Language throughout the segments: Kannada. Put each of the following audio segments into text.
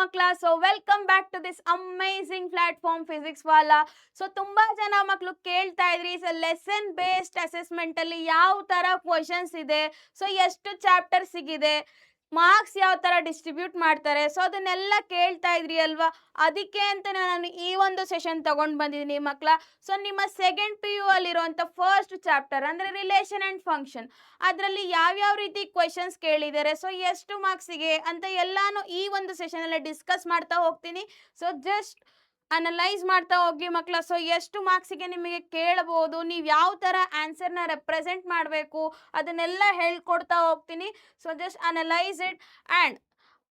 ಮಕ್ಕಳ. So welcome back to this amazing platform physics Wallah. So ತುಂಬಾ ಜನ ಮಕ್ಕಳು ಕೇಳ್ತಾ ಇದ್ರಿ, ಸೊ ಲೆಸನ್ ಬೇಸ್ಡ್ ಅಸೆಸ್ಮೆಂಟ್ ಅಲ್ಲಿ ಯಾವ ತರ ಕ್ವಶನ್ಸ್ ಇದೆ, ಸೊ ಎಷ್ಟು ಚಾಪ್ಟರ್ ಸಿಗಿದೆ, ಮಾರ್ಕ್ಸ್ ಯಾವ ತರ ಡಿಸ್ಟ್ರಿಬ್ಯೂಟ್ ಮಾಡ್ತಾರೆ, ಸೊ ಅದನ್ನೆಲ್ಲ ಕೇಳ್ತಾ ಇದ್ರಿ ಅಲ್ವಾ. ಅದಕ್ಕೆ ಅಂತ ನಾನು ಈ ಒಂದು ಸೆಷನ್ ತಗೊಂಡ್ ಬಂದಿದ್ದೀನಿ ಮಕ್ಕಳ. ಸೊ ನಿಮ್ಮ ಸೆಕೆಂಡ್ ಪಿ ಯು ಅಲ್ಲಿರುವಂತ ಫಸ್ಟ್ ಚಾಪ್ಟರ್ ಅಂದ್ರೆ ರಿಲೇಷನ್ ಅಂಡ್ ಫಂಕ್ಷನ್, ಅದರಲ್ಲಿ ಯಾವ್ಯಾವ ರೀತಿ ಕ್ವೆಶನ್ಸ್ ಕೇಳಿದ್ದಾರೆ, ಸೊ ಎಷ್ಟು ಮಾರ್ಕ್ಸಿಗೆ ಅಂತ ಎಲ್ಲಾನು ಈ ಒಂದು ಸೆಷನ್ ಅಲ್ಲಿ ಡಿಸ್ಕಸ್ ಮಾಡ್ತಾ ಹೋಗ್ತೀನಿ. ಸೊ ಜಸ್ಟ್ ಅನಲೈಸ್ ಮಾಡ್ತಾ ಹೋಗಿ ಮಕ್ಕಳ. ಸೊ ಎಷ್ಟು ಮಾರ್ಕ್ಸಿಗೆ ನಿಮಗೆ ಕೇಳಬಹುದು, ನೀವು ಯಾವ ತರ ಆನ್ಸರ್ನ ರೆಪ್ರೆಸೆಂಟ್ ಮಾಡಬೇಕು, ಅದನ್ನೆಲ್ಲ ಹೇಳ್ಕೊಡ್ತಾ ಹೋಗ್ತೀನಿ. So just analyse it and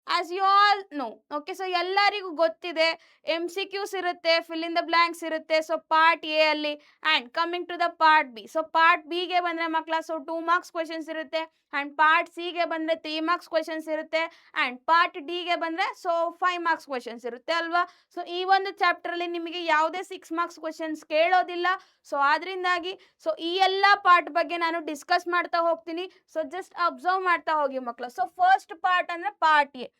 as you all know, okay. So ಎಲ್ಲರಿಗೂ ಗೊತ್ತಿದೆ MCQs ಇರುತ್ತೆ, ಫಿಲ್ ಇನ್ ದ ಬ್ಲಾಂಕ್ಸ್ ಇರುತ್ತೆ. ಸೊ ಪಾರ್ಟ್ ಎ ಅಲ್ಲಿ and coming to the part B. So part ಬಿಗೆ ಬಂದರೆ ಮಕ್ಕಳ, ಸೊ 2 ಮಾರ್ಕ್ಸ್ ಕ್ವೆಶನ್ಸ್ ಇರುತ್ತೆ. ಆ್ಯಂಡ್ ಪಾರ್ಟ್ ಸಿಗೆ ಬಂದರೆ 3 ಮಾರ್ಕ್ಸ್ ಕ್ವೆಶನ್ಸ್ ಇರುತ್ತೆ. ಆ್ಯಂಡ್ ಪಾರ್ಟ್ ಡಿಗೆ ಬಂದರೆ ಸೊ 5 ಮಾರ್ಕ್ಸ್ ಕ್ವೆಶನ್ಸ್ ಇರುತ್ತೆ ಅಲ್ವಾ. ಸೊ ಈ ಒಂದು ಚಾಪ್ಟರಲ್ಲಿ ನಿಮಗೆ ಯಾವುದೇ 6 ಮಾರ್ಕ್ಸ್ ಕ್ವೆಶನ್ಸ್ ಕೇಳೋದಿಲ್ಲ. ಸೊ ಆದ್ರಿಂದಾಗಿ ಸೊ ಈ ಎಲ್ಲ ಪಾರ್ಟ್ ಬಗ್ಗೆ ನಾನು ಡಿಸ್ಕಸ್ ಮಾಡ್ತಾ ಹೋಗ್ತೀನಿ. ಸೊ ಜಸ್ಟ್ ಅಬ್ಸರ್ವ್ ಮಾಡ್ತಾ ಹೋಗಿ ಮಕ್ಕಳು. ಸೊ ಫಸ್ಟ್ ಪಾರ್ಟ್ ಅಂದರೆ part A.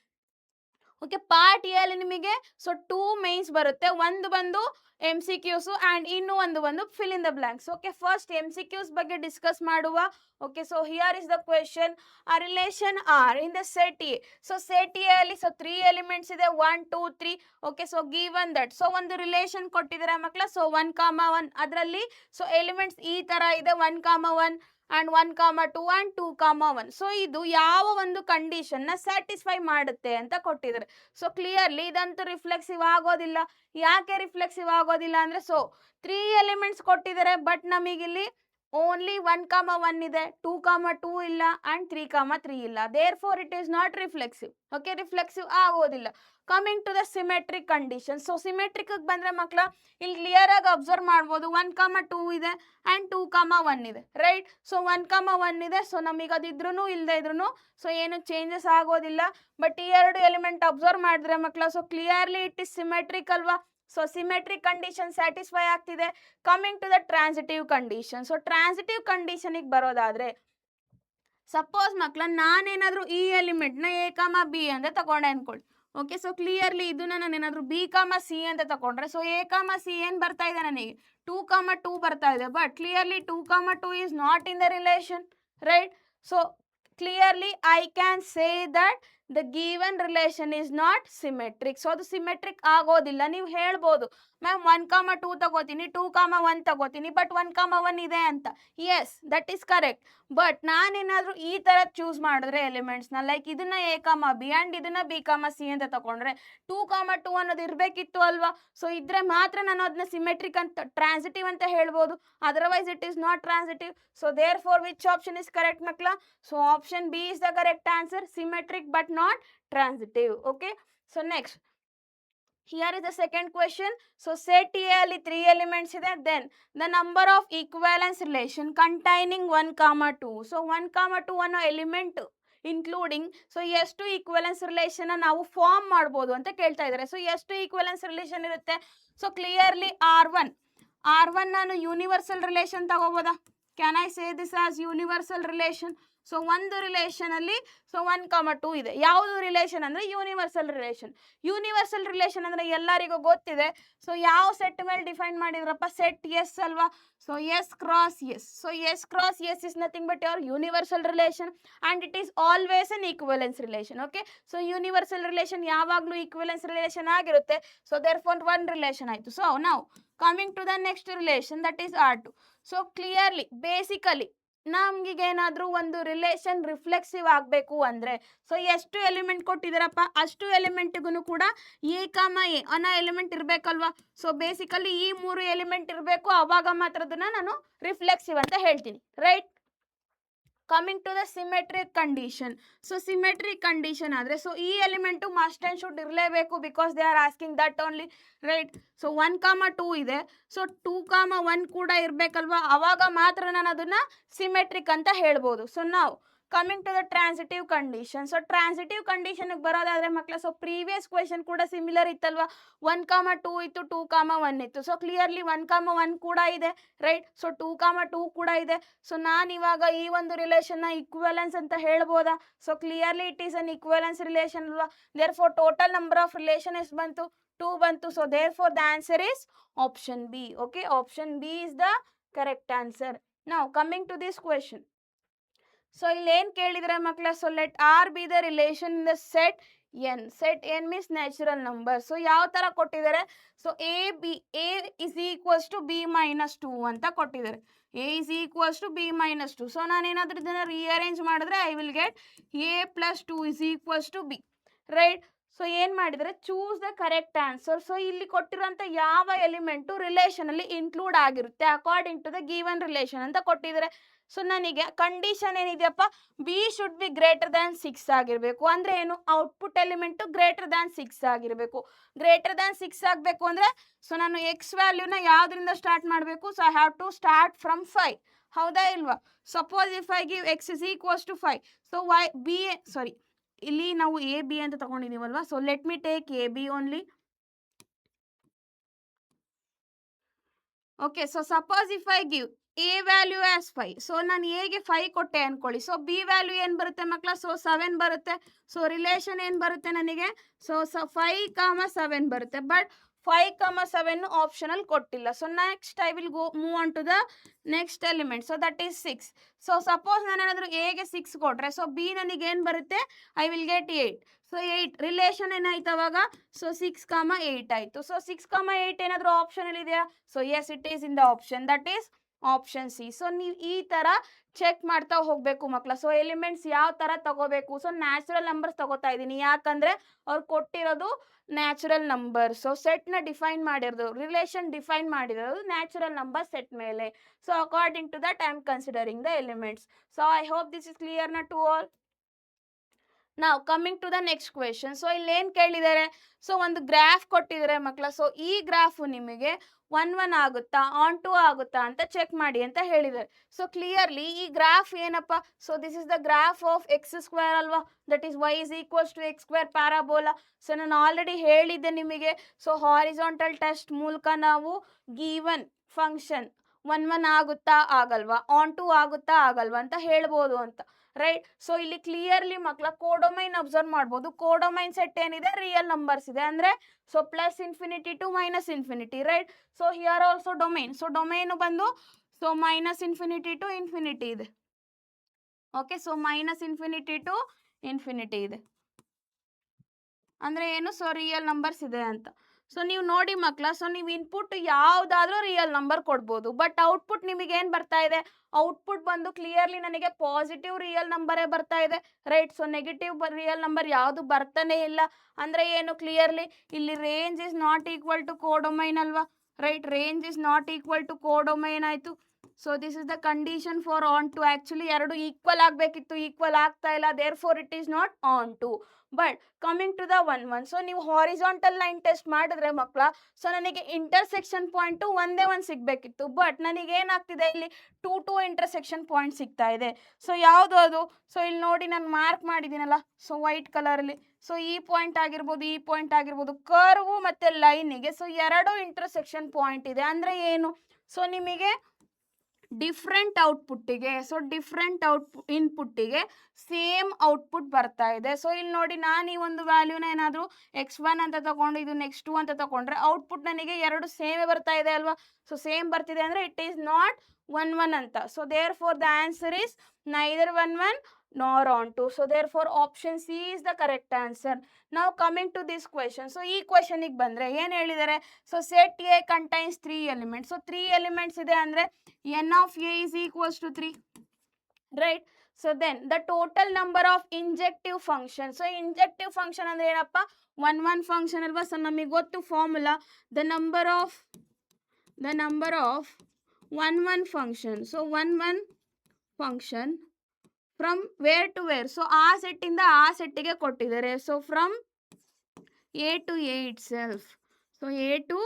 Okay, part A ಅಲ್ಲಿ ನಿಮಗೆ ಸೊ 2 ಮೇನ್ಸ್ ಬರುತ್ತೆ. ಒಂದು ಬಂದು MCQs ಆ್ಯಂಡ್ ಇನ್ನೂ ಒಂದು fill in the blanks. Okay, first MCQs ಬಗ್ಗೆ ಡಿಸ್ಕಸ್ ಮಾಡುವ. Okay, so here is the question. A relation R in the set A. So set A ಅಲ್ಲಿ ಸೊ 3 ಎಲಿಮೆಂಟ್ಸ್ ಇದೆ, 1 2 3. Okay, so given that so ಒಂದು ರಿಲೇಷನ್ ಕೊಟ್ಟಿದ್ದಾರೆ ಮಕ್ಕಳ. ಸೊ 1, 1 ಅದರಲ್ಲಿ ಸೊ ಎಲಿಮೆಂಟ್ಸ್ ಈ ತರ ಇದೆ, 1, 1 and 1, 2 and 2, 1. ಸೊ ಇದು ಯಾವ ಒಂದು ಕಂಡೀಷನ್ ನ ಸ್ಯಾಟಿಸ್ಫೈ ಮಾಡುತ್ತೆ ಅಂತ ಕೊಟ್ಟಿದ್ದಾರೆ. ಸೊ ಕ್ಲಿಯರ್ಲಿ ಇದಂತೂ ರಿಫ್ಲೆಕ್ಸಿವ್ ಆಗೋದಿಲ್ಲ. ಯಾಕೆ ರಿಫ್ಲೆಕ್ಸಿವ್ ಆಗೋದಿಲ್ಲ ಅಂದ್ರೆ, ಸೊ 3 ಎಲಿಮೆಂಟ್ಸ್ ಕೊಟ್ಟಿದ್ದಾರೆ, ಬಟ್ ನಮಗಿಲ್ಲಿ ಓನ್ಲಿ 1, 1 ಇದೆ, 2, 2 ಇಲ್ಲ ಅಂಡ್ 3, 3 ಇಲ್ಲ. Therefore it is not reflexive. Okay, reflexive ಆಗೋದಿಲ್ಲ. Coming to the symmetric condition. So symmetric ಬಂದ್ರೆ ಮಕ್ಕಳ, ಇಲ್ಲಿ ಕ್ಲಿಯರ್ ಆಗಿ ಅಬ್ಸರ್ವ್ ಮಾಡ್ಬೋದು, 1, 2 ಇದೆ ಅಂಡ್ 2, 1 ಇದೆ, ರೈಟ್. ಸೊ 1, 1 ಇದೆ. ಸೊ ನಮಗೆ ಅದಿದ್ರು ಇಲ್ಲದೆ ಇದ್ರು ಸೊ ಏನು ಚೇಂಜಸ್ ಆಗೋದಿಲ್ಲ. ಬಟ್ ಈ 2 ಎಲಿಮೆಂಟ್ ಅಬ್ಸರ್ವ್ ಮಾಡಿದ್ರೆ ಮಕ್ಕಳ, so clearly it is symmetric ಅಲ್ವಾ. ಸೊ ಸಿಮೆಟ್ರಿಕ್ ಕಂಡೀಷನ್ ಸ್ಯಾಟಿಸ್ಫೈ ಆಗ್ತಿದೆ. Coming to the transitive condition. So transitive ಕಂಡೀಷನ್ಗೆ ಬರೋದಾದ್ರೆ, ಸಪೋಸ್ ಮಕ್ಕಳ ನಾನೇನಾದ್ರೂ ಈ ಎಲಿಮೆಂಟ್ ನ A, B ಅಂತ ತಗೊಂಡೆ ಅನ್ಕೊಳ್ಳಿ. ಓಕೆ, ಸೊ ಕ್ಲಿಯರ್ಲಿ ಇದನ್ನ ನಾನು ಏನಾದ್ರು B, C ಅಂತ ತಗೊಂಡ್ರೆ, ಸೊ A, C ಏನ್ ಬರ್ತಾ ಇದೆ ನನಗೆ 2, 2 ಬರ್ತಾ ಇದೆ. But clearly 2, 2 is not in the relation, right? So clearly I can say that the given relation is not symmetric. So ಅದು ಸಿಮೆಟ್ರಿಕ್ ಆಗೋದಿಲ್ಲ. ನೀವು ಹೇಳ್ಬೋದು, ಮ್ಯಾಮ್ 1, 2 ತಗೋತೀನಿ, 2, 1 ತಗೋತೀನಿ, ಬಟ್ 1, 1 ಇದೆ ಅಂತ. Yes, that is correct. But ನಾನೇನಾದ್ರೂ ಈ ತರ ಚೂಸ್ ಮಾಡಿದ್ರೆ ಎಲಿಮೆಂಟ್ಸ್ನ, ಲೈಕ್ ಇದನ್ನ A, B ಅಂಡ್ ಇದನ್ನ B, C ಅಂತ ತಗೊಂಡ್ರೆ 2, 2 ಅನ್ನೋದು ಇರಬೇಕಿತ್ತು ಅಲ್ವಾ. ಸೊ ಇದ್ರೆ ಮಾತ್ರ ನಾನು ಅದನ್ನ ಸಿಮೆಟ್ರಿಕ್ ಅಂತ, ಟ್ರಾನ್ಸಿಟಿವ್ ಅಂತ ಹೇಳ್ಬೋದು. Otherwise it is not transitive. So therefore which option is correct ಮಕ್ಕಳ? So option B is the correct answer, symmetric but not transitive. Okay, so next, here is the second question. So set A ಅಲ್ಲಿ 3 elements ಇದೆ, then the number of equivalence relation containing 1, 2. so 1, 2 ಅನ್ನೋ ಎಲಿಮೆಂಟ್ ಇನ್ಕ್ಲೂಡಿಂಗ್ ಸೊ ಎಷ್ಟು ಈಕ್ವಲೆನ್ಸ್ ರಿಲೇಷನ್ ನಾವು ಫಾರ್ಮ್ ಮಾಡ್ಬೋದು ಅಂತ ಕೇಳ್ತಾ ಇದ್ದಾರೆ. ಸೊ ಎಷ್ಟು ಈಕ್ವಲೆನ್ಸ್ ರಿಲೇಷನ್ ಇರುತ್ತೆ? ಸೊ ಕ್ಲಿಯರ್ಲಿ R1 ನಾನು ಯೂನಿವರ್ಸಲ್ ರಿಲೇಷನ್ ತಗೋಬೋದಾ? Can I say this as universal relation? So ಒಂದು ರಿಲೇಷನ್ ಅಲ್ಲಿ ಸೊ 1, 2 ಇದೆ. ಯಾವುದು ರಿಲೇಷನ್ ಅಂದ್ರೆ ಯೂನಿವರ್ಸಲ್ ರಿಲೇಷನ್. ಯೂನಿವರ್ಸಲ್ ರಿಲೇಷನ್ ಅಂದ್ರೆ ಎಲ್ಲರಿಗೂ ಗೊತ್ತಿದೆ. ಸೊ ಯಾವ ಸೆಟ್ ಮೇಲೆ ಡಿಫೈನ್ ಮಾಡಿದ್ರಪ್ಪ? ಸೆಟ್ ಎಸ್ ಅಲ್ವಾ. So S cross S. So S cross S is nothing but your universal relation and it is always an equivalence relation. Okay, so universal relation ಯಾವಾಗಲೂ ಈಕ್ವಲೆನ್ಸ್ ರಿಲೇಷನ್ ಆಗಿರುತ್ತೆ. ಸೊ ದೇರ್ ಫೋರ್ 1 ರಿಲೇಷನ್ ಆಯ್ತು. ಸೊ ನಾವು coming to the next relation, that is R2. So clearly basically ನಮ್ಗೇನಾದ್ರೂ ಒಂದು ರಿಲೇಷನ್ ರಿಫ್ಲೆಕ್ಸಿವ್ ಆಗಬೇಕು ಅಂದ್ರೆ, ಸೊ ಎಷ್ಟು ಎಲಿಮೆಂಟ್ ಕೊಟ್ಟಿದ್ದಾರಪ್ಪ ಅಷ್ಟು ಎಲಿಮೆಂಟ್ಗೂ ಕೂಡ A, A ಅನ್ನೋ ಎಲಿಮೆಂಟ್ ಇರಬೇಕಲ್ವಾ. ಸೊ ಬೇಸಿಕಲಿ ಈ 3 ಎಲಿಮೆಂಟ್ ಇರಬೇಕು, ಅವಾಗ ಮಾತ್ರ ಅದನ್ನ ನಾನು ರಿಫ್ಲೆಕ್ಸಿವ್ ಅಂತ ಹೇಳ್ತೀನಿ, right. Coming to the symmetric condition. So symmetric condition ಆದರೆ ಸೊ ಈ ಎಲಿಮೆಂಟು ಮಸ್ಟ್ ಆ್ಯಂಡ್ ಶುಡ್ ಇರಲೇಬೇಕು, because they are asking that only, right. So 1, 2 ಇದೆ. ಸೊ 2, 1 ಕೂಡ ಇರಬೇಕಲ್ವಾ, ಅವಾಗ ಮಾತ್ರ ನಾನು ಅದನ್ನ ಸಿಮೆಟ್ರಿಕ್ ಅಂತ ಹೇಳ್ಬೋದು. ಸೊ ನಾವು coming to the transitive condition. So transitive ಕಂಡೀಷನ್ಗೆ ಬರೋದಾದ್ರೆ ಮಕ್ಕಳ, ಸೊ ಪ್ರೀವಿಯಸ್ ಕ್ವೆಶನ್ ಕೂಡ ಸಿಮಿಲರ್ ಇತ್ತಲ್ವಾ, 1,2 ಇತ್ತು, 2,1 ಇತ್ತು. ಸೊ ಕ್ಲಿಯರ್ಲಿ 1,1 ಕೂಡ ಇದೆ, ರೈಟ್. ಸೊ 2,2 ಕೂಡ ಇದೆ. ಸೊ ನಾನು ಇವಾಗ ಈ ಒಂದು ರಿಲೇಷನ್ನ ಇಕ್ವಲೆನ್ಸ್ ಅಂತ ಹೇಳ್ಬೋದಾ? So clearly it is an equivalence relation ಅಲ್ವಾ. Therefore total number of relation ಎಷ್ಟು ಬಂತು? 2 ಬಂತು. So therefore the answer is option B. Okay, option B is the correct answer. ನಾವು coming to this question. So ಇಲ್ಲಿ ಏನು ಕೇಳಿದರೆ ಮಕ್ಕಳ, so let R be the relation in the set N. Set N means natural number. So ಯಾವ ಥರ ಕೊಟ್ಟಿದ್ದಾರೆ? So A is equals to B minus 2 ಅಂತ ಕೊಟ್ಟಿದ್ದಾರೆ. A is equals to B minus 2. So ನಾನೇನಾದರೂ ಇದನ್ನು ರಿಅರೇಂಜ್ ಮಾಡಿದ್ರೆ I will get A plus 2 is equals to B, right. So ಏನು ಮಾಡಿದರೆ, choose the correct answer. So ಇಲ್ಲಿ ಕೊಟ್ಟಿರೋಂಥ ಯಾವ ಎಲಿಮೆಂಟು ರಿಲೇಷನಲ್ಲಿ ಇನ್ಕ್ಲೂಡ್ ಆಗಿರುತ್ತೆ according to the given relation ಅಂತ ಕೊಟ್ಟಿದ್ದಾರೆ. ಸೊ ನನಗೆ ಕಂಡೀಷನ್ ಏನಿದೆಯಪ್ಪ, B should be greater than 6 ಆಗಿರಬೇಕು. ಅಂದರೆ ಏನು? ಔಟ್ಪುಟ್ ಎಲಿಮೆಂಟು ಗ್ರೇಟರ್ ದ್ಯಾನ್ 6 ಆಗಿರಬೇಕು. ಗ್ರೇಟರ್ ದ್ಯಾನ್ 6 ಆಗಬೇಕು ಅಂದರೆ, ಸೊ ನಾನು ಎಕ್ಸ್ ವ್ಯಾಲ್ಯೂನ ಯಾವುದರಿಂದ ಸ್ಟಾರ್ಟ್ ಮಾಡಬೇಕು? So I have to start from 5. ಹೌದಾ ಇಲ್ವಾ? Suppose if I give X is equals to 5, so ಇಲ್ಲಿ ನಾವು ಎ ಬಿ ಅಂತ ತಗೊಂಡಿದ್ದೀವಲ್ವಾ. So let me take A B only. Okay, so suppose if I give a value as 5, so ನಾನು ಎಗೆ 5 ಕೊಟ್ಟೆ ಅನ್ಕೊಳ್ಳಿ. ಸೊ ಬಿ ವ್ಯಾಲ್ಯೂ ಏನು ಬರುತ್ತೆ ಮಕ್ಕಳ? ಸೊ 7 ಬರುತ್ತೆ. ಸೊ ರಿಲೇಷನ್ ಏನು ಬರುತ್ತೆ ನನಗೆ? ಸೊ 5,7 ಬರುತ್ತೆ. ಬಟ್ 5,7 ಆಪ್ಷನಲ್ ಕೊಟ್ಟಿಲ್ಲ. So next I will move on to the next element. So that is 6. So suppose ನಾನು ಏನಾದರೂ ಎಗೆ 6 ಕೊಟ್ಟರೆ, ಸೊ ಬಿ ನನಗೆ ಏನು ಬರುತ್ತೆ? I will get 8. So 8 relation ಏನಾಯ್ತು ಅವಾಗ? ಸೊ 6,8 ಆಯಿತು. ಸೊ 6,8 ಏನಾದರೂ ಆಪ್ಷನಲ್ಲಿ ಇದೆಯಾ? So yes, it is in the option, that is option C. So ನೀವು ಈ ಥರ ಚೆಕ್ ಮಾಡ್ತಾ ಹೋಗಬೇಕು ಮಕ್ಕಳ. ಸೊ ಎಲಿಮೆಂಟ್ಸ್ ಯಾವ ಥರ ತಗೋಬೇಕು? ಸೊ ನ್ಯಾಚುರಲ್ ನಂಬರ್ಸ್ ತಗೋತಾ ಇದ್ದೀನಿ, ಯಾಕಂದರೆ ಅವ್ರು ಕೊಟ್ಟಿರೋದು ನ್ಯಾಚುರಲ್ ನಂಬರ್. ಸೊ ಸೆಟ್ನ ಡಿಫೈನ್ ಮಾಡಿರೋದು, ರಿಲೇಷನ್ ಡಿಫೈನ್ ಮಾಡಿರೋದು ನ್ಯಾಚುರಲ್ ನಂಬರ್ ಸೆಟ್ ಮೇಲೆ. So according to that I am considering the elements. So I hope this is clear ನಾ ಟು ಆಲ್. ನಾವು coming to the next question. So ಇಲ್ಲಿ ಏನು ಕೇಳಿದ್ದಾರೆ? ಸೊ ಒಂದು ಗ್ರಾಫ್ ಕೊಟ್ಟಿದ್ದಾರೆ ಮಕ್ಕಳ. ಸೊ ಈ ಗ್ರಾಫು ನಿಮಗೆ 1,1 ಆಗುತ್ತಾ, ಆನ್ 2 ಆಗುತ್ತಾ ಅಂತ ಚೆಕ್ ಮಾಡಿ ಅಂತ ಹೇಳಿದ್ದಾರೆ. ಸೊ ಕ್ಲಿಯರ್ಲಿ ಈ ಗ್ರಾಫ್ ಏನಪ್ಪ? So this is the graph of x square ಅಲ್ವಾ, that is y is equals to x square parabola. So ನಾನು ಆಲ್ರೆಡಿ ಹೇಳಿದ್ದೆ ನಿಮಗೆ. ಸೊ ಹಾರಿಜಾಂಟಲ್ ಟೆಸ್ಟ್ ಮೂಲಕ ನಾವು ಗಿವನ್ ಫಂಕ್ಷನ್ 1,1 ಆಗುತ್ತಾ ಆಗಲ್ವಾ, ಆನ್ 2 ಆಗುತ್ತಾ ಆಗಲ್ವಾ ಅಂತ ಹೇಳ್ಬೋದು ಅಂತ, ರೈಟ್. ಸೊ ಇಲ್ಲಿ ಕ್ಲಿಯರ್ಲಿ ಮಕ್ಕಳ ಕೋಡೊಮೈನ್ ಅಬ್ಸರ್ವ್ ಮಾಡ್ಬೋದು. ಕೋಡೊಮೈನ್ ಸೆಟ್ ಏನಿದೆ, ರಿಯಲ್ ನಂಬರ್ಸ್ ಇದೆ. ಅಂದರೆ so plus infinity to minus infinity, right. So here also domain. So domain ಬಂದು so minus infinity to infinity ಇದೆ. Okay, so minus infinity to infinity ಇದೆ ಅಂದರೆ ಏನು? ಸೊ ರಿಯಲ್ ನಂಬರ್ಸ್ ಇದೆ ಅಂತ. ಸೊ ನೀವು ನೋಡಿ ಮಕ್ಕಳ, ಸೊ ನೀವು ಇನ್ಪುಟ್ ಯಾವುದಾದ್ರೂ ರಿಯಲ್ ನಂಬರ್ ಕೊಡ್ಬೋದು. ಬಟ್ ಔಟ್ಪುಟ್ ನಿಮಗೆ ಏನು ಬರ್ತಾ ಇದೆ? ಔಟ್ಪುಟ್ ಬಂದು ಕ್ಲಿಯರ್ಲಿ ನನಗೆ ಪಾಸಿಟಿವ್ ರಿಯಲ್ ನಂಬರೇ ಬರ್ತಾ ಇದೆ, right. So negative real number ಯಾವುದು ಬರ್ತಾನೆ ಇಲ್ಲ. ಅಂದರೆ ಏನು? ಕ್ಲಿಯರ್ಲಿ ಇಲ್ಲಿ range is not equal to codomain ಅಲ್ವಾ, right. Range is not equal to codomain ಆಯಿತು. So this is the condition for onto. Actually ಎರಡು ಈಕ್ವಲ್ ಆಗಬೇಕಿತ್ತು, ಈಕ್ವಲ್ ಆಗ್ತಾ ಇಲ್ಲ, therefore it is not onto. But coming to the 1,1, so ನೀವು ಹಾರಿಜಾಂಟಲ್ ಲೈನ್ ಟೆಸ್ಟ್ ಮಾಡಿದ್ರೆ ಮಕ್ಕಳ, ಸೊ ನನಗೆ ಇಂಟರ್ಸೆಕ್ಷನ್ ಪಾಯಿಂಟು ಒಂದೇ ಒಂದು ಸಿಗಬೇಕಿತ್ತು. ಬಟ್ ನನಗೆ ಏನಾಗ್ತಿದೆ, ಇಲ್ಲಿ 2 ಇಂಟರ್ಸೆಕ್ಷನ್ ಪಾಯಿಂಟ್ ಸಿಗ್ತಾ ಇದೆ. ಸೊ ಯಾವುದು ಅದು? ಸೊ ಇಲ್ಲಿ ನೋಡಿ, ನಾನು ಮಾರ್ಕ್ ಮಾಡಿದ್ದೀನಲ್ಲ, ಸೊ ವೈಟ್ ಕಲರಲ್ಲಿ. ಸೊ ಈ ಪಾಯಿಂಟ್ ಆಗಿರ್ಬೋದು, ಈ ಪಾಯಿಂಟ್ ಆಗಿರ್ಬೋದು, ಕರ್ವು ಮತ್ತು ಲೈನಿಗೆ ಸೊ ಎರಡು ಇಂಟರ್ಸೆಕ್ಷನ್ ಪಾಯಿಂಟ್ ಇದೆ. ಅಂದರೆ ಏನು? ಸೊ ನಿಮಗೆ ಡಿಫ್ರೆಂಟ್ ಔಟ್ಪುಟ್ಟಿಗೆ, ಸೊ ಡಿಫ್ರೆಂಟ್ ಇನ್ಪುಟ್ಟಿಗೆ ಸೇಮ್ ಔಟ್ಪುಟ್ ಬರ್ತಾ ಇದೆ. ಸೊ ಇಲ್ಲಿ ನೋಡಿ, ನಾನು ಈ ಒಂದು ವ್ಯಾಲ್ಯೂನ ಏನಾದರೂ x1 ಅಂತ ತಗೊಂಡು ಇದು x2 ಅಂತ ತಗೊಂಡ್ರೆ ಔಟ್ಪುಟ್ ನನಗೆ ಎರಡು ಸೇಮೇ ಬರ್ತಾ ಇದೆ ಅಲ್ವಾ. ಸೊ ಸೇಮ್ ಬರ್ತಿದೆ ಅಂದರೆ ಇಟ್ ಈಸ್ ನಾಟ್ 1,1 ಅಂತ. So therefore the answer is neither 1,1 nor on 2. So therefore option C is the correct answer. Now coming to this question. So ಈ ಕ್ವೆಶನಿಗೆ ಬಂದರೆ ಏನು ಹೇಳಿದ್ದಾರೆ? So set A contains 3 elements. So 3 elements ಇದೆ ಅಂದರೆ n of a is equals to 3, right. So then the total number of injective function. So injective function ಅಂದರೆ ಏನಪ್ಪ? 1,1 ಫಂಕ್ಷನ್ ಅಲ್ವಾ. ಸೊ ನಮಗೆ ಗೊತ್ತು formula, the number of 1,1 function. So 1,1 function from where to where. So ಆ ಸೆಟ್ಟಿಂದ ಆ ಸೆಟ್ಟಿಗೆ ಕೊಟ್ಟಿದ್ದಾರೆ. So from A to A itself. So A to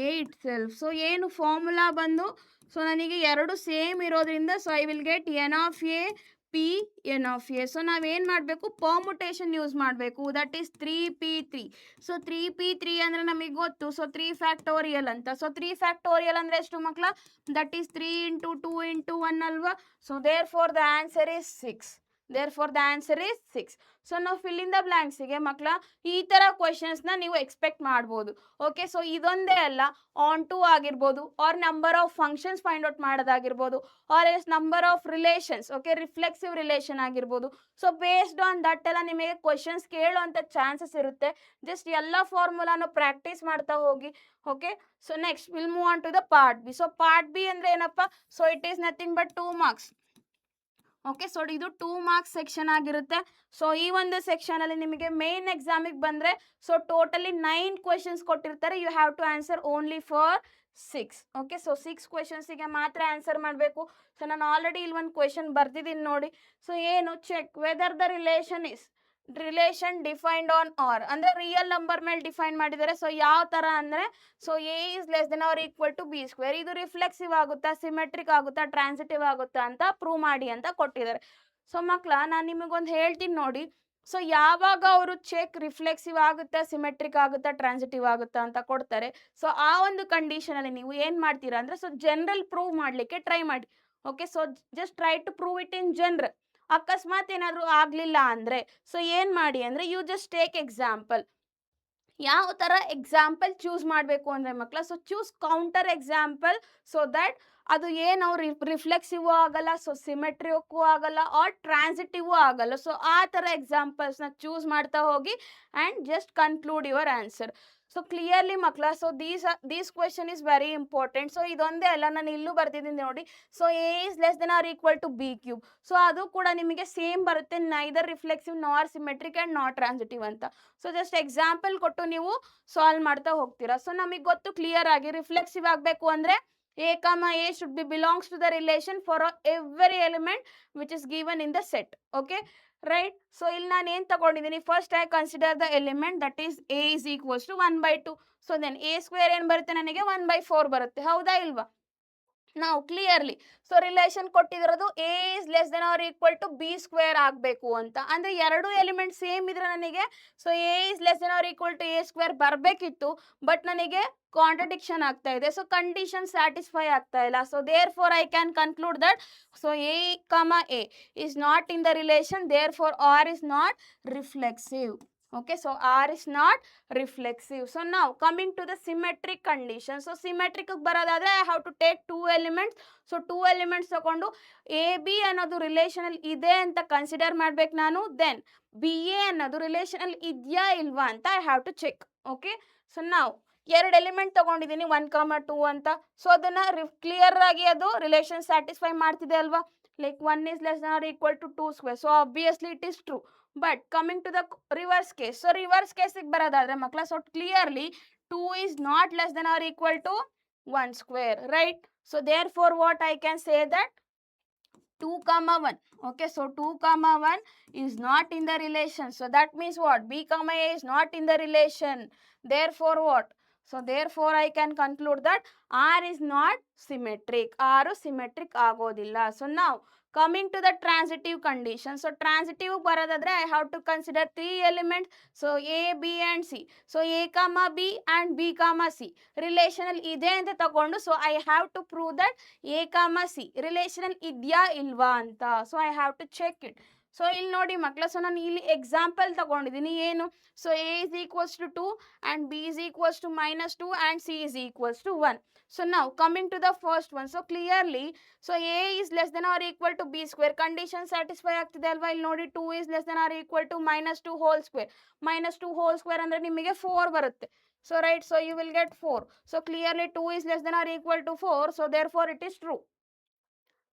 A itself. So ಏನು ಫಾರ್ಮುಲಾ ಬಂದು, ಸೊ ನನಗೆ ಎರಡು ಸೇಮ್ ಇರೋದ್ರಿಂದ so I will get n of A P N of A. So ನಾವೇನು ಮಾಡಬೇಕು, ಪರ್ಮುಟೇಷನ್ ಯೂಸ್ ಮಾಡಬೇಕು. That is 3p3. So 3p3 ಅಂದರೆ ನಮಗೆ ಗೊತ್ತು. ಸೊ 3 ಫ್ಯಾಕ್ಟೋರಿಯಲ್ ಅಂತ. ಸೊ 3 ಫ್ಯಾಕ್ಟೋರಿಯಲ್ ಅಂದರೆ ಎಷ್ಟು ಮಕ್ಕಳ? ದಟ್ ಈಸ್ 3 ಇಂಟು 2 ಇಂಟು 1 ಅಲ್ವಾ? So therefore the answer is 6. therefore the answer is 6. So ನಾವು fill in the blanks ಗೆ ಮಕ್ಕಳ ಈ ಥರ ಕ್ವೆಶನ್ಸ್ನ ನೀವು ಎಕ್ಸ್ಪೆಕ್ಟ್ ಮಾಡ್ಬೋದು. ಓಕೆ, ಸೊ ಇದೊಂದೇ ಅಲ್ಲ, ಆನ್ ಟು ಆಗಿರ್ಬೋದು, or number of functions find out ಮಾಡೋದಾಗಿರ್ಬೋದು, or s number of relations, okay, reflexive relation ಆಗಿರ್ಬೋದು. ಸೊ ಬೇಸ್ಡ್ ಆನ್ ದಟ್ ಎಲ್ಲ ನಿಮಗೆ ಕ್ವೆಶನ್ಸ್ ಕೇಳುವಂಥ ಚಾನ್ಸಸ್ ಇರುತ್ತೆ. ಜಸ್ಟ್ ಎಲ್ಲ ಫಾರ್ಮುಲಾನು ಪ್ರಾಕ್ಟೀಸ್ ಮಾಡ್ತಾ ಹೋಗಿ. Okay, so next will move on to the part B. So part B ಅಂದರೆ ಏನಪ್ಪ? So it is nothing but 2 marks. Okay, so ಇದು 2 marks ಸೆಕ್ಷನ್ ಆಗಿರುತ್ತೆ. ಸೊ ಈ ಒಂದು ಸೆಕ್ಷನಲ್ಲಿ ನಿಮಗೆ ಮೇನ್ ಎಕ್ಸಾಮಿಗೆ ಬಂದರೆ ಸೊ ಟೋಟಲಿ 9 ಕ್ವೆಶನ್ಸ್ ಕೊಟ್ಟಿರ್ತಾರೆ. You have to answer only for 6. Okay, so 6 ಕ್ವೆಶನ್ಸಿಗೆ ಮಾತ್ರ ಆನ್ಸರ್ ಮಾಡಬೇಕು. ಸೊ ನಾನು ಆಲ್ರೆಡಿ ಇಲ್ಲಿ ಒಂದು ಕ್ವೆಶನ್ ಬರ್ದಿದ್ದೀನಿ ನೋಡಿ. ಸೊ ಏನು, check whether the relation defined on R ಅಂದರೆ ರಿಯಲ್ ನಂಬರ್ ಮೇಲೆ ಡಿಫೈನ್ ಮಾಡಿದ್ದಾರೆ. ಸೊ ಯಾವ ಥರ ಅಂದರೆ, so A is less than or equal to B square. ಇದು ರಿಫ್ಲೆಕ್ಸಿವ್ ಆಗುತ್ತಾ, ಸಿಮೆಟ್ರಿಕ್ ಆಗುತ್ತಾ, ಟ್ರಾನ್ಸಿಟಿವ್ ಆಗುತ್ತಾ ಅಂತ ಪ್ರೂವ್ ಮಾಡಿ ಅಂತ ಕೊಟ್ಟಿದ್ದಾರೆ. ಸೊ ಮಕ್ಕಳ ನಾನು ನಿಮಗೊಂದು ಹೇಳ್ತೀನಿ ನೋಡಿ. ಸೊ ಯಾವಾಗ ಅವರು ಚೆಕ್ ರಿಫ್ಲೆಕ್ಸಿವ್ ಆಗುತ್ತಾ, ಸಿಮೆಟ್ರಿಕ್ ಆಗುತ್ತಾ, ಟ್ರಾನ್ಸಿಟಿವ್ ಆಗುತ್ತಾ ಅಂತ ಕೊಡ್ತಾರೆ. ಸೊ ಆ ಒಂದು ಕಂಡೀಷನಲ್ಲಿ ನೀವು ಏನು ಮಾಡ್ತೀರಾ ಅಂದರೆ, ಸೊ ಜನರಲ್ ಪ್ರೂವ್ ಮಾಡಲಿಕ್ಕೆ ಟ್ರೈ ಮಾಡಿ. Okay, so just try to prove it in general. ಅಕಸ್ಮಾತ್ ಏನಾದರೂ ಆಗಲಿಲ್ಲ ಅಂದರೆ ಸೊ ಏನು ಮಾಡಿ ಅಂದರೆ, ಯು ಜಸ್ಟ್ ಟೇಕ್ ಎಕ್ಸಾಂಪಲ್. ಯಾವ ಥರ ಎಕ್ಸಾಂಪಲ್ ಚೂಸ್ ಮಾಡಬೇಕು ಅಂದರೆ ಮಕ್ಕಳ, so choose counter example. So that ಅದು ಏನು ರಿಫ್ಲೆಕ್ಸಿವ್ ಆಗಲ್ಲ, ಸೊ ಸಿಮೆಟ್ರಿಕ್ಕೂ ಆಗಲ್ಲ, ಆರ್ ಟ್ರಾನ್ಸಿಟಿವ್ ಆಗಲ್ಲ. ಸೊ ಆ ಥರ ಎಕ್ಸಾಂಪಲ್ಸ್ನ ಚೂಸ್ ಮಾಡ್ತಾ ಹೋಗಿ and just conclude your answer. So clearly ಮಕ್ಕಳ, so these question is very important. So ಇದೊಂದೇ ಅಲ್ಲ, ನಾನು ಇಲ್ಲೂ ಬರ್ತಿದ್ದೀನಿ ನೋಡಿ. So A is less than or equal to b cube. So ಅದು ಕೂಡ ನಿಮಗೆ ಸೇಮ್ ಬರುತ್ತೆ, neither reflexive nor symmetric and not transitive ಅಂತ. ಸೊ ಜಸ್ಟ್ ಎಕ್ಸಾಂಪಲ್ ಕೊಟ್ಟು ನೀವು ಸಾಲ್ವ್ ಮಾಡ್ತಾ ಹೋಗ್ತೀರಾ. ಸೊ ನಮಗೆ ಗೊತ್ತು ಕ್ಲಿಯರ್ ಆಗಿ, ರಿಫ್ಲೆಕ್ಸಿವ್ ಆಗಬೇಕು ಅಂದರೆ A comma A should be belongs to the relation for every element which is given in the set. Okay, right? So ಇಲ್ಲಿ ನಾನು ಏನು ತಗೊಂಡಿದ್ದೀನಿ, first I consider the element that is A is equals to 1/2. So then A square ಏನು ಬರುತ್ತೆ ನನಗೆ? 1/4 ಬರುತ್ತೆ. ಹೌದಾ ಇಲ್ವಾ? ನಾವು ಕ್ಲಿಯರ್ಲಿ ಸೊ ರಿಲೇಷನ್ ಕೊಟ್ಟಿರೋದು A is less than or equal to B square ಆಗಬೇಕು ಅಂತ. ಅಂದರೆ ಎರಡು ಎಲಿಮೆಂಟ್ ಸೇಮ್ ಇದ್ರೆ ನನಗೆ so A is less than or equal to A square ಬರಬೇಕಿತ್ತು. ಬಟ್ ನನಗೆ ಕಾಂಟ್ರಡಿಕ್ಷನ್ ಆಗ್ತಾ ಇದೆ. ಸೊ ಕಂಡೀಷನ್ ಸ್ಯಾಟಿಸ್ಫೈ ಆಗ್ತಾ ಇಲ್ಲ. So therefore I can conclude that so A comma A is not in the relation, therefore R is not reflexive. Okay, so R is not reflexive. So now coming to the symmetric condition. So symmetric ಬರೋದಾದ್ರೆ I have to take 2 elements. So 2 elements ತಗೊಂಡು ಎ ಬಿ ಅನ್ನೋದು ರಿಲೇಷನಲ್ ಇದೆ ಅಂತ ಕನ್ಸಿಡರ್ ಮಾಡ್ಬೇಕು ನಾನು. ದೆನ್ ಬಿ ಎ ಅನ್ನೋದು ರಿಲೇಷನಲ್ ಇದೆಯಾ ಇಲ್ವಾ ಅಂತ I have to check. Okay, so ನಾವು 2 ಎಲಿಮೆಂಟ್ ತಗೊಂಡಿದ್ದೀನಿ 1, 2 ಅಂತ. ಸೊ ಅದನ್ನ ಕ್ಲಿಯರ್ ಆಗಿ ಅದು ರಿಲೇಷನ್ ಸ್ಯಾಟಿಸ್ಫೈ ಮಾಡ್ತಿದೆ ಅಲ್ವಾ? like 1 is less than or equal to 2 square. So obviously it is true. But coming to the reverse case. So reverse case ಗೆ ಬರೋದಾದ್ರೆ ಮಕ್ಕಳ, so clearly 2 is not less than or equal to 1 square, right? So therefore what I can say that 2, 1. Okay, so 2, 1 is not in the relation. So that means what? B, A is not in the relation. Therefore what? So therefore I can conclude that R is not symmetric. R symmetric agodilla. So now coming to the transitive condition. So transitive baradadre I have to consider 3 elements. So A, B and C. So A comma B and B comma C relational ide anta tagondu. So I have to prove that A comma C relational idya ilva anta. So I have to check it. So ಇಲ್ಲಿ ನೋಡಿ ಮಕ್ಕಳ, ಸೊ ನಾನು ಇಲ್ಲಿ ಎಕ್ಸಾಂಪಲ್ ತಗೊಂಡಿದ್ದೀನಿ. ಏನು? So A is equals to 2 and b is equals to -2 and c is equals to 1. So ನಾವು coming to the first one. So clearly so A is less than or equal to B square condition satisfy ಆಗ್ತಿದೆ ಅಲ್ವಾ? ಇಲ್ಲಿ ನೋಡಿ 2 is less than or equal to -2 whole square. -2 whole square ಅಂದರೆ ನಿಮಗೆ 4 ಬರುತ್ತೆ. So right, so you will get 4. So clearly 2 is less than or equal to 4. So therefore it is true.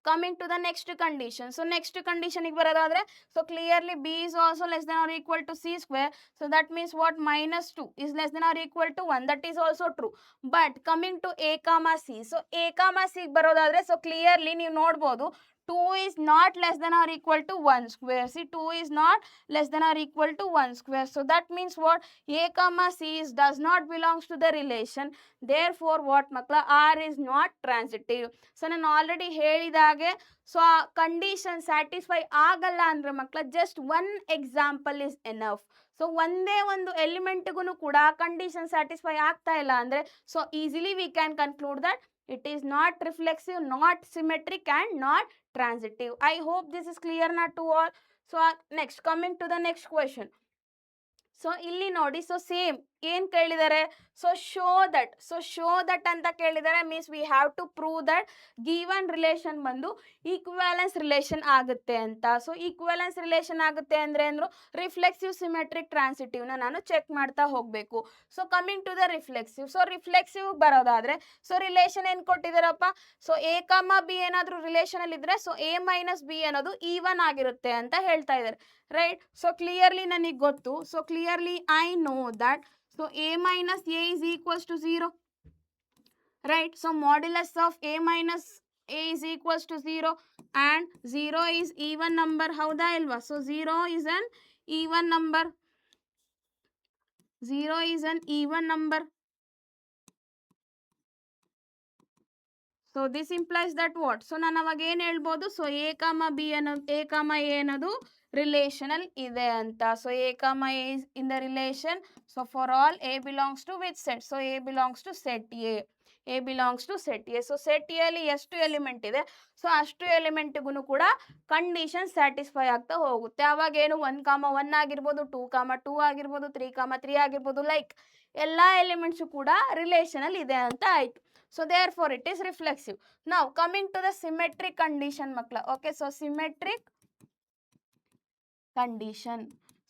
Coming to the next condition. So next condition ಗೆ ಬರೋದಾದ್ರೆ, so clearly b is also less than or equal to c square. So that means what? -2 is less than or equal to 1. That is also true. But coming to a comma c. So a comma c ಬರೋದಾದ್ರೆ, so clearly ನೀವು ನೋಡ್ಬೋದು 2 is not less than or equal to 1 square. See, 2 is not less than or equal to 1 square. So that means what? A comma C is does not belongs to the relation. Therefore what makla? R is not transitive. So ನಾನು ಆಲ್ರೆಡಿ ಹೇಳಿದಾಗೆ ಸೊ ಆ ಕಂಡೀಷನ್ ಸ್ಯಾಟಿಸ್ಫೈ ಆಗಲ್ಲ ಅಂದ್ರೆ ಮಕ್ಕಳ just one example is enough. So ಒಂದೇ ಒಂದು ಎಲಿಮೆಂಟ್ಗೂ ಕೂಡ ಕಂಡೀಷನ್ ಸ್ಯಾಟಿಸ್ಫೈ ಆಗ್ತಾ ಇಲ್ಲ ಅಂದ್ರೆ so easily we can conclude that it is not reflexive, not symmetric and not transitive. I hope this is clear na to all. So next, coming to the next question. So ಇಲ್ಲಿ ನೋಡಿ, ಸೊ ಸೇಮ್ ಏನು ಕೇಳಿದ್ದಾರೆ? ಸೊ ಶೋ ದಟ್ ಅಂತ ಕೇಳಿದ್ದಾರೆ. Means we have to prove that given relation ಬಂದು ಈಕ್ವಾಲೆನ್ಸ್ ರಿಲೇಷನ್ ಆಗುತ್ತೆ ಅಂತ. ಸೊ ಈಕ್ವಾಲೆನ್ಸ್ ರಿಲೇಷನ್ ಆಗುತ್ತೆ ಅಂದರೆ ಅಂದ್ರು ರಿಫ್ಲೆಕ್ಸಿವ್, ಸಿಮೆಟ್ರಿಕ್, ಟ್ರಾನ್ಸಿಟಿವ್ನ ನಾನು ಚೆಕ್ ಮಾಡ್ತಾ ಹೋಗಬೇಕು. So coming to the reflexive. So reflexive ಬರೋದಾದ್ರೆ ಸೊ ರಿಲೇಷನ್ ಏನು ಕೊಟ್ಟಿದ್ದಾರಪ್ಪ? ಸೊ ಎ ಕಾಮ ಬಿ ಏನಾದರೂ ರಿಲೇಷನಲ್ಲಿ ಇದ್ರೆ ಸೊ ಎ ಮೈನಸ್ ಬಿ ಅನ್ನೋದು ಈವನ್ ಆಗಿರುತ್ತೆ ಅಂತ ಹೇಳ್ತಾ ಇದ್ದಾರೆ, ರೈಟ್? ಸೊ ಕ್ಲಿಯರ್ಲಿ ನನಗೆ ಗೊತ್ತು. So clearly I know that so a minus a is equals to 0, right? So modulus of a minus a is equals to 0 and 0 is even number. Howda ilva? So 0 is an even number. 0 is an even number. So this implies that what? So ನಾನು ಅವಾಗ ಏನು ಹೇಳ್ಬೋದು? ಸೊ ಎ ಕಾಮ ಬಿ ಅನ್ನೋದು ಎ ಕಾಮ ಎ ಅನ್ನೋದು ರಿಲೇಷನಲ್ ಇದೆ ಅಂತ. So A comma A is in the relation. So for all A belongs to which set? So A belongs to set A. A belongs to set A. So set ಎಲ್ಲಿ ಎಷ್ಟು ಎಲಿಮೆಂಟ್ ಇದೆ ಸೊ ಅಷ್ಟು ಎಲಿಮೆಂಟ್ಗೂ ಕೂಡ ಕಂಡೀಷನ್ ಸ್ಯಾಟಿಸ್ಫೈ ಆಗ್ತಾ ಹೋಗುತ್ತೆ. ಅವಾಗ ಏನು 1,1 ಆಗಿರ್ಬೋದು, 2,2 ಆಗಿರ್ಬೋದು, 3,3 ಆಗಿರ್ಬೋದು, ಲೈಕ್ ಎಲ್ಲ ಎಲಿಮೆಂಟ್ಸು ಕೂಡ ರಿಲೇಷನಲ್ಲಿ ಇದೆ ಅಂತ ಆಯಿತು. So therefore it is reflexive. Now coming to the symmetric condition makla. Okay, so symmetric condition.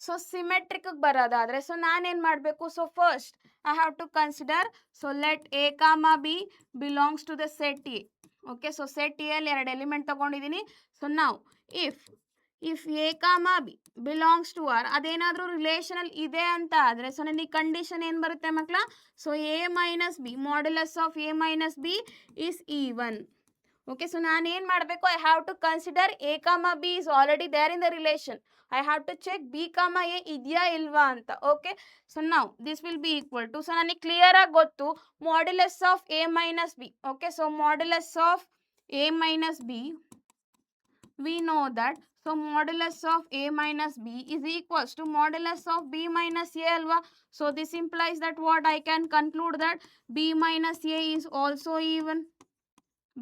So symmetric baradadre so ನಾನು ಏನು ಮಾಡಬೇಕು? So first I have to consider, so let a comma b belongs to the set A. Okay, so set A ಅಲ್ಲಿ ಎರಡು ಎಲಿಮೆಂಟ್ ತಗೊಂಡಿದ್ದೀನಿ. So now if a comma b belongs to R ಅದೇನಾದರೂ ರಿಲೇಷನಲ್ ಇದೆ ಅಂತ ಆದರೆ ಸೊ ನನಗೆ ಕಂಡೀಷನ್ ಏನು ಬರುತ್ತೆ ಮಕ್ಕಳ? So a minus b modulus of a minus b is even. Okay, so ನಾನು ಏನು ಮಾಡಬೇಕು? I have to consider a comma b is already there in the relation. I have to check b comma a ಇದೆಯಾ ಇಲ್ವಾ ಅಂತ. ಓಕೆ, ಸೊ ನಾವು this will be equal to, so ನನಗೆ ಕ್ಲಿಯರ್ ಆಗಿ ಗೊತ್ತು modulus of a minus B. Okay, so modulus of a minus B we know that so modulus of a minus b is equals to modulus of b minus a alva. So this implies that what? I can conclude that b minus a is also even.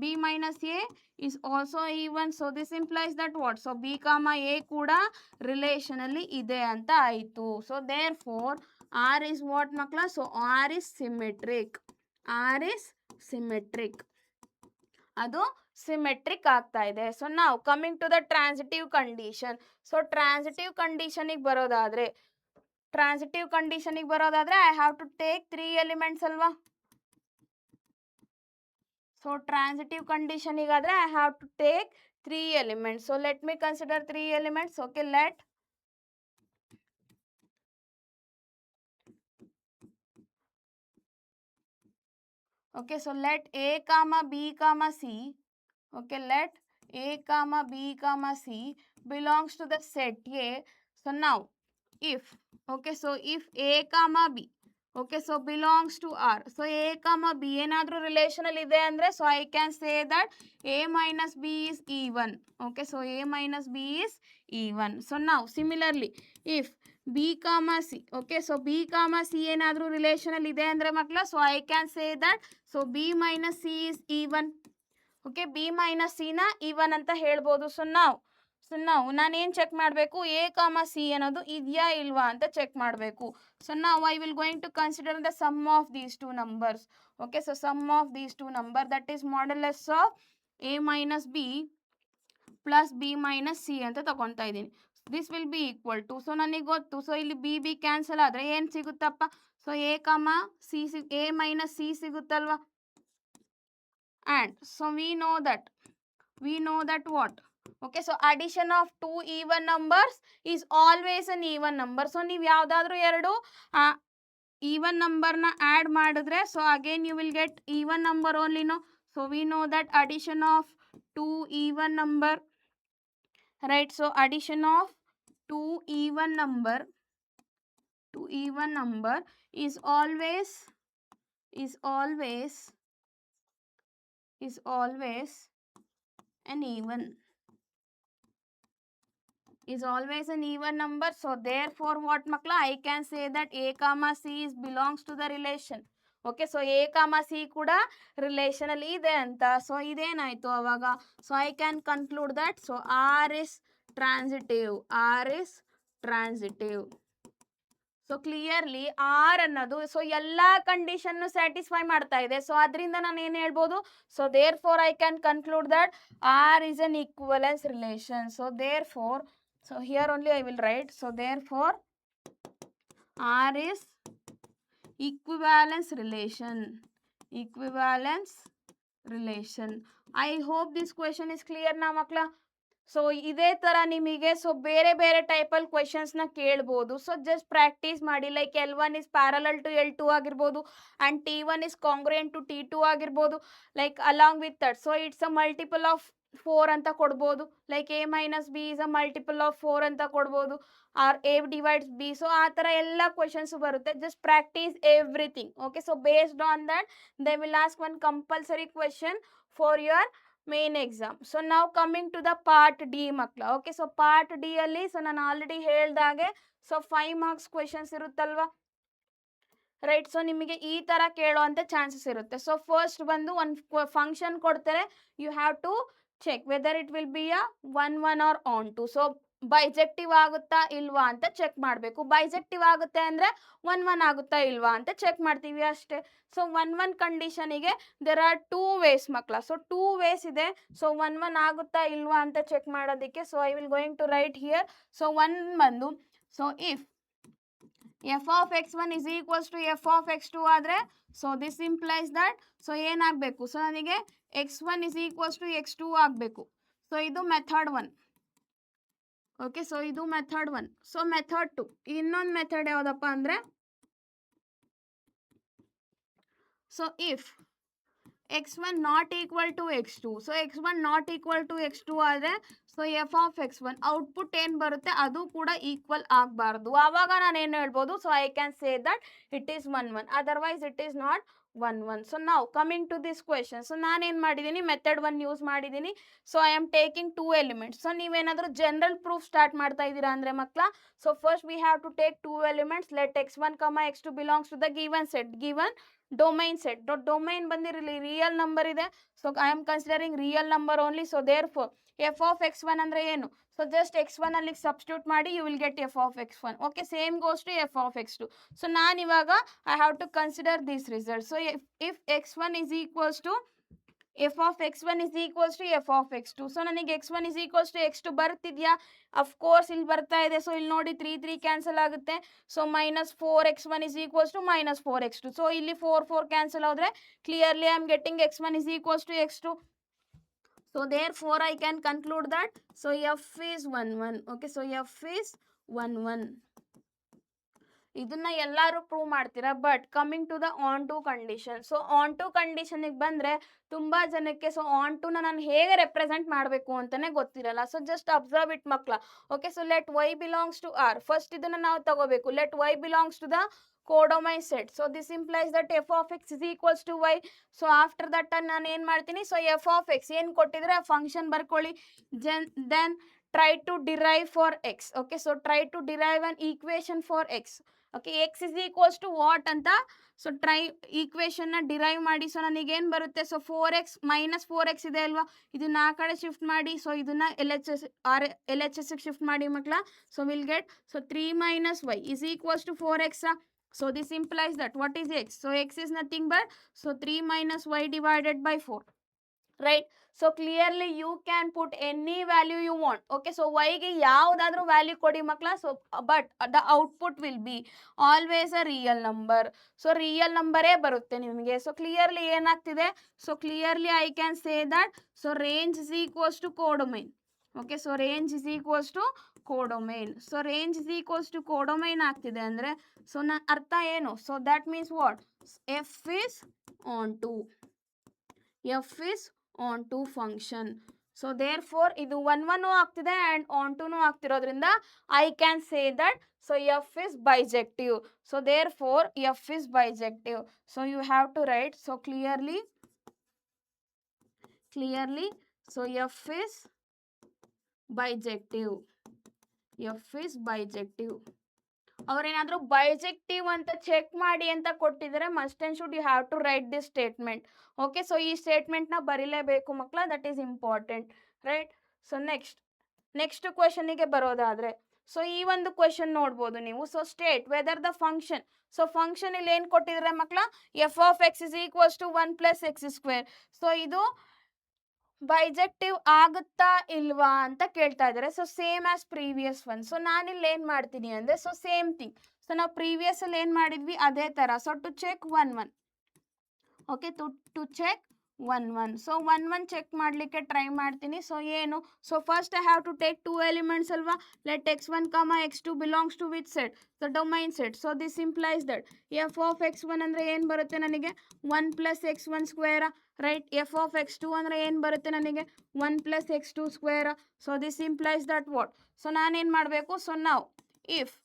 b minus a is also even. So this implies that what? So b comma a kuda relationally ide anta aitu. So therefore r is what makla? So r is symmetric. r is symmetric. ಅದು ಸಿಮೆಟ್ರಿಕ್ ಆಗ್ತಾ ಇದೆ. ಸೊ ನಾವು coming to the transitive condition. So transitive ಕಂಡೀಷನಿಗೆ ಬರೋದಾದ್ರೆ I have to take 3 elements ಅಲ್ವಾ? ಸೊ ಟ್ರಾನ್ಸಿಟಿವ್ ಕಂಡೀಷನಿಗಾದರೆ I have to take 3 elements. So let me consider 3 elements. Okay, let okay, so let a comma b comma c. Okay, let a comma b comma c belongs to the set A. So now if, okay, so if a comma b, okay, so belongs to R. So a comma b ಏನಾದರೂ ರಿಲೇಷನಲ್ ಇದೆ ಅಂದರೆ so I can say that a minus b is even. Okay, so a minus b is even. So now similarly if b comma c, okay, so b comma c ಏನಾದರೂ ರಿಲೇಷನಲ್ ಇದೆ ಅಂದರೆ ಮಕ್ಕಳ so I can say that so b minus c is even. Okay, b minus ಸಿನ ಈವನ್ ಅಂತ ಹೇಳ್ಬೋದು. ಸೊ ನಾವು ನಾನೇನು ಚೆಕ್ ಮಾಡಬೇಕು? ಎ ಕಾಮ ಸಿ ಅನ್ನೋದು ಇದೆಯಾ ಇಲ್ವಾ ಅಂತ ಚೆಕ್ ಮಾಡಬೇಕು. ಸೊ ನಾವು I will going to consider the sum of these two numbers. Okay, so sum of these two number that is modulus of a minus b plus b minus c ಅಂತ ತಗೊತಾ ಇದ್ದೀನಿ. This will be equal to, so ನನಗೆ ಗೊತ್ತು ಸೊ ಇಲ್ಲಿ ಬಿ ಕ್ಯಾನ್ಸಲ್ ಆದರೆ ಏನು ಸಿಗುತ್ತಪ್ಪ? So A comma c a minus c ಸಿಗುತ್ತಲ್ವಾ? And so we know that what? Okay, so addition of two even numbers is always an even number. So ನೀವು ಯಾವುದಾದ್ರೂ ಎರಡು even numberನ add ಮಾಡಿದ್ರೆ so again you will get even number only, no? So we know that addition of two even number, right? So addition of two even number is always is always an even is always an even number. So therefore what makla, I can say that a comma c is belongs to the relation. Okay, so a comma c kuda relation alli ide anta. So idenaytu avaga, so I can conclude that so r is transitive. So clearly R ಅನ್ನೋದು ಸೊ ಎಲ್ಲ ಕಂಡೀಷನ್ ಸ್ಯಾಟಿಸ್ಫೈ ಮಾಡ್ತಾ ಇದೆ. ಸೊ ಅದರಿಂದ ನಾನು ಏನು ಹೇಳ್ಬೋದು, so therefore I can conclude that R is an equivalence relation. So therefore, so here only I will write, so therefore R is equivalence relation. I hope this question is clear na makla. So ಇದೇ ಥರ ನಿಮಗೆ ಸೊ ಬೇರೆ ಬೇರೆ ಟೈಪಲ್ಲಿ ಕ್ವೆಶನ್ಸ್ನ ಕೇಳ್ಬೋದು. ಸೊ ಜಸ್ಟ್ ಪ್ರಾಕ್ಟೀಸ್ ಮಾಡಿ. Like L1 is parallel to L2 ಆಗಿರ್ಬೋದು, and T1 is congruent to T2 ಆಗಿರ್ಬೋದು, like along with that. So it's a multiple of 4 ಅಂತ ಕೊಡ್ಬೋದು. Like A minus B is a multiple of 4 ಅಂತ ಕೊಡ್ಬೋದು, or A divides B. So ಆ ಥರ ಎಲ್ಲ ಕ್ವೆಶನ್ಸ್ ಬರುತ್ತೆ. Just practice everything. Okay, so based on that they will ask one compulsory question for your main exam. So ನಾವು coming to the part D ಮಕ್ಕಳ. ಓಕೆ, ಸೊ ಪಾರ್ಟ್ ಡಿ ಅಲ್ಲಿ ಸೊ ನಾನು ಆಲ್ರೆಡಿ ಹೇಳ್ದಾಗೆ ಸೊ 5 ಮಾರ್ಕ್ಸ್ ಕ್ವೆಶನ್ಸ್ ಇರುತ್ತಲ್ವಾ, ರೈಟ್? ಸೊ ನಿಮಗೆ ಈ ಥರ ಕೇಳುವಂಥ ಚಾನ್ಸಸ್ ಇರುತ್ತೆ. ಸೊ ಫಸ್ಟ್ ಬಂದು ಒಂದು ಫಂಕ್ಷನ್ ಕೊಡ್ತಾರೆ, you have to check whether it will be a 1 1 or onto. So bijective ಆಗುತ್ತಾ ಇಲ್ವಾ ಅಂತ ಚೆಕ್ ಮಾಡಬೇಕು. ಬೈಜೆಕ್ಟಿವ್ ಆಗುತ್ತೆ ಅಂದರೆ 1 1 ಆಗುತ್ತಾ ಇಲ್ವಾ ಅಂತ ಚೆಕ್ ಮಾಡ್ತೀವಿ ಅಷ್ಟೇ. ಸೊ 1 1 ಕಂಡೀಷನಿಗೆ ದೆರ್ ಆರ್ 2 ವೇಸ್ ಮಕ್ಕಳ. ಸೊ 2 ವೇಸ್ ಇದೆ. ಸೊ 1 1 ಆಗುತ್ತಾ ಇಲ್ವಾ ಅಂತ ಚೆಕ್ ಮಾಡೋದಕ್ಕೆ. So I will going to write here. So 1 ಬಂದು, so if F of x1 is equals to F of x2 ಆದರೆ, so this implies that so ಏನಾಗಬೇಕು, ಸೊ ನನಗೆ x1 is equals to x2 ಆಗಬೇಕು. ಸೊ ಇದು ಮೆಥಡ್ 1. ಓಕೆ, ಸೊ ಇದು ಮೆಥಡ್ 1. ಸೊ ಮೆಥಡ್ 2, ಇನ್ನೊಂದು ಮೆಥಡ್ ಯಾವುದಪ್ಪ ಅಂದರೆ, so if x1 not equal to x2, so x1 not equal to x2 ಆದರೆ, so F of x1 output ಏನು ಬರುತ್ತೆ ಅದು ಕೂಡ ಈಕ್ವಲ್ ಆಗಬಾರ್ದು. ಆವಾಗ ನಾನು ಏನು ಹೇಳ್ಬೋದು, so I can say that it is 1 1, otherwise it is not 1 1. So ನಾವು coming to this question, so ನಾನೇನು ಮಾಡಿದ್ದೀನಿ, ಮೆಥಡ್ 1 ಯೂಸ್ ಮಾಡಿದ್ದೀನಿ. So I am taking 2 elements. So ನೀವೇನಾದರೂ ಜನರಲ್ ಪ್ರೂಫ್ ಸ್ಟಾರ್ಟ್ ಮಾಡ್ತಾ ಇದ್ದೀರಾ ಅಂದರೆ ಮಕ್ಕಳ, so first we have to take 2 elements. Let x1, x2 belongs to the given set, given domain set. Domain ಬಂದಿರಲಿ ರಿಯಲ್ ನಂಬರ್ ಇದೆ. So I am considering real number only. So therefore f of x1 ಅಂದರೆ ಏನು, ಸೊ ಜಸ್ಟ್ x1 ಅಲ್ಲಿ ಸಬ್ಸ್ಟಿಟ್ಯೂಟ್ ಮಾಡಿ, you will get f of x1. Okay, same goes to F of x2. ಸೊ ನಾನು ಇವಾಗ I have to consider this result. So if x1 is equals to F of x1 is equals to F of x2. So ನನಗೆ x1 is equals to x2 ಬರ್ತಿದ್ಯಾ? ಅಫ್ಕೋರ್ಸ್ ಇಲ್ಲಿ ಬರ್ತಾ ಇದೆ. ಸೊ ಇಲ್ಲಿ ನೋಡಿ 3 3 ಕ್ಯಾನ್ಸಲ್ ಆಗುತ್ತೆ. So minus 4x1 is equals to minus 4x2. So ಇಲ್ಲಿ 4 4 ಕ್ಯಾನ್ಸಲ್ ಆದರೆ clearly I am getting x1 is equals to x2. So therefore I can conclude that so f is 1 1. Okay, so f is 1 1. ಇದನ್ನ ಎಲ್ಲರೂ ಪ್ರೂವ್ ಮಾಡ್ತೀರಾ. But coming to the onto condition. So onto ಕಂಡೀಷನಿಗೆ ಬಂದರೆ ತುಂಬ ಜನಕ್ಕೆ ಸೊ ಆನ್ ಟುನ ನಾನು ಹೇಗೆ ರೆಪ್ರೆಸೆಂಟ್ ಮಾಡಬೇಕು ಅಂತಲೇ ಗೊತ್ತಿರಲ್ಲ. ಸೊ ಜಸ್ಟ್ ಅಬ್ಸರ್ವ್ ಇಟ್ ಮಕ್ಕಳ. Okay, so let y belongs to r. First ಇದನ್ನು ನಾವು ತಗೋಬೇಕು. Let y belongs to the codomain set. So this implies that f of x is equals to y. So after that ನಾನು ಏನು ಮಾಡ್ತೀನಿ, ಸೊ f of x ಏನು ಕೊಟ್ಟಿದ್ರೆ ಆ ಫಂಕ್ಷನ್ ಬರ್ಕೊಳ್ಳಿ. then try to derive for x. Okay, so try to derive an equation for x. Okay, x is equals to what ಅಂತ ಸೊ ಟ್ರೈ ಈಕ್ವೇಷನ್ನ ಡಿರೈವ್ ಮಾಡಿ. ಸೊ ನನಗೇನು ಬರುತ್ತೆ, ಸೊ 4x ಮೈನಸ್ 4x ಇದೆ ಅಲ್ವಾ, ಇದನ್ನ ಆ ಕಡೆ ಶಿಫ್ಟ್ ಮಾಡಿ. ಸೊ ಇದನ್ನ ಎಲ್ ಎಚ್ ಎಸ್ಗೆ ಶಿಫ್ಟ್ ಮಾಡಿ ಮಕ್ಕಳ. So will get so 3 minus y is equals to 4x. So this implies that what is x? So x is nothing but so 3 minus y divided by 4. Right? So clearly you can put any value you want. Okay, so y ಗೆ ಯಾವುದಾದ್ರೂ ವ್ಯಾಲ್ಯೂ ಕೊಡಿ ಮಕ್ಕಳ. So but the output will be always a real number. So real ನಂಬರೇ ಬರುತ್ತೆ ನಿಮಗೆ. ಸೊ ಕ್ಲಿಯರ್ಲಿ ಏನಾಗ್ತಿದೆ, so clearly I can say that so range is equals to codomain. Okay, so range is equals to codomain. So range is equals to codomain ಆಗ್ತಿದೆ ಅಂದರೆ ಸೊ ನನ್ನ ಅರ್ಥ ಏನು, so that means what, f is onto function. So therefore ಇದು 1 ಆಗ್ತಿದೆ ಆ್ಯಂಡ್ ಆನ್ ಟೂನು ಆಗ್ತಿರೋದ್ರಿಂದ I can say that so f is bijective. So therefore f is bijective. So you have to write so clearly so f is bijective. F is bijective. ಅವ್ರೇನಾದರೂ ಬೈಜೆಕ್ಟಿವ್ ಅಂತ ಚೆಕ್ ಮಾಡಿ ಅಂತ ಕೊಟ್ಟಿದ್ದಾರೆ, must and should you have to write this statement. Okay, so ಈ ಸ್ಟೇಟ್ಮೆಂಟ್ನ ಬರೀಲೇಬೇಕು ಮಕ್ಕಳ, that is important, right. So next ಕ್ವೆಶನಿಗೆ ಬರೋದಾದರೆ, ಸೊ ಈ ಒಂದು ಕ್ವೆಶನ್ ನೋಡ್ಬೋದು ನೀವು. So state whether the function, so function ಇಲ್ಲಿ ಏನು ಕೊಟ್ಟಿದ್ದಾರೆ ಮಕ್ಕಳ, F of X is equals to 1 + x². So ಇದು ಬೈಜೆಕ್ಟಿವ್ ಆಗುತ್ತಾ ಇಲ್ವಾ ಅಂತ ಕೇಳ್ತಾ ಇದ್ದಾರೆ. So same as previous one. So ನಾನಿಲ್ಲಿ ಏನು ಮಾಡ್ತೀನಿ ಅಂದರೆ, ಸೊ ಸೇಮ್ ಥಿಂಗ್. ಸೊ ನಾವು ಪ್ರೀವಿಯಸಲ್ಲಿ ಏನು ಮಾಡಿದ್ವಿ ಅದೇ ಥರ. So to check 1 okay, to check 1 so 1 check ಮಾಡಲಿಕ್ಕೆ ಟ್ರೈ ಮಾಡ್ತೀನಿ. ಸೊ ಏನು, so first I have to take 2 elements ಅಲ್ವಾ. Let x1, x2 belongs to which set, the domain set. So this implies that f of x1 ಅಂದರೆ ಏನು ಬರುತ್ತೆ ನನಗೆ, 1 + x1², right. F of x2 ಅಂದರೆ ಏನು ಬರುತ್ತೆ ನನಗೆ, 1 + x2². So this implies that what, so ನಾನೇನು ಮಾಡಬೇಕು, ಸೊ ನಾವು if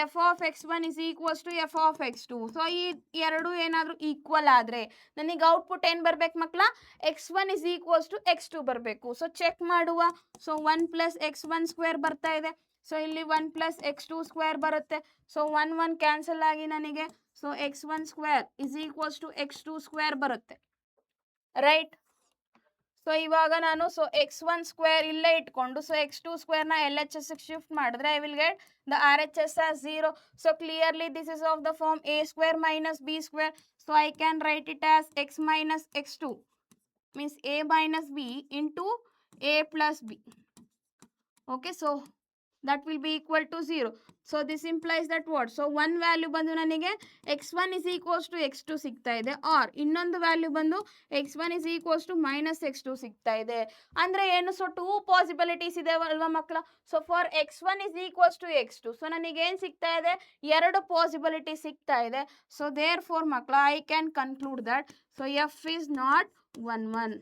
F of x1 is equals to F of x2. So ಈ ಎರಡು ಏನಾದರೂ ಈಕ್ವಲ್ ಆದರೆ ನನಗೆ ಔಟ್ಪುಟ್ ಏನು ಬರಬೇಕು ಮಕ್ಕಳ, x1 is equals to x2 ಬರಬೇಕು. ಸೊ ಚೆಕ್ ಮಾಡುವ. ಸೊ 1 + x1² ಬರ್ತಾ ಇದೆ. ಸೊ ಇಲ್ಲಿ 1 + x2² ಬರುತ್ತೆ. ಸೊ 1 ಕ್ಯಾನ್ಸಲ್ ಆಗಿ ನನಗೆ so x1² is equals to x2² ಬರುತ್ತೆ, ರೈಟ್. ಸೊ ಇವಾಗ ನಾನು ಸೊ x1² ಇಲ್ಲೇ ಇಟ್ಕೊಂಡು so x2² L H S shift ಮಾಡಿದ್ರೆ I will get the R H S as 0. So clearly this is of the form a² - b². So I can write it as x - x2 means a - b into a + b. okay, so that will be equal to 0. So this implies that what, so one value ಬಂದು ನನಗೆ x1 is equals to x2 ಸಿಗ್ತಾ ಇದೆ, ಆರ್ ಇನ್ನೊಂದು ವ್ಯಾಲ್ಯೂ ಬಂದು x1 is equals to -x2 ಸಿಗ್ತಾ ಇದೆ. ಅಂದರೆ ಏನು, ಸೊ 2 ಪಾಸಿಬಿಲಿಟೀಸ್ ಇದೆ ಅಲ್ವಾ ಮಕ್ಕಳ. So for x1 is equals to x2, so ನನಗೇನು ಸಿಗ್ತಾ ಇದೆ, 2 ಪಾಸಿಬಿಲಿಟಿ ಸಿಗ್ತಾ ಇದೆ. ಸೊ ದೇರ್ ಫೋರ್ ಮಕ್ಕಳ I can conclude that so f is not 1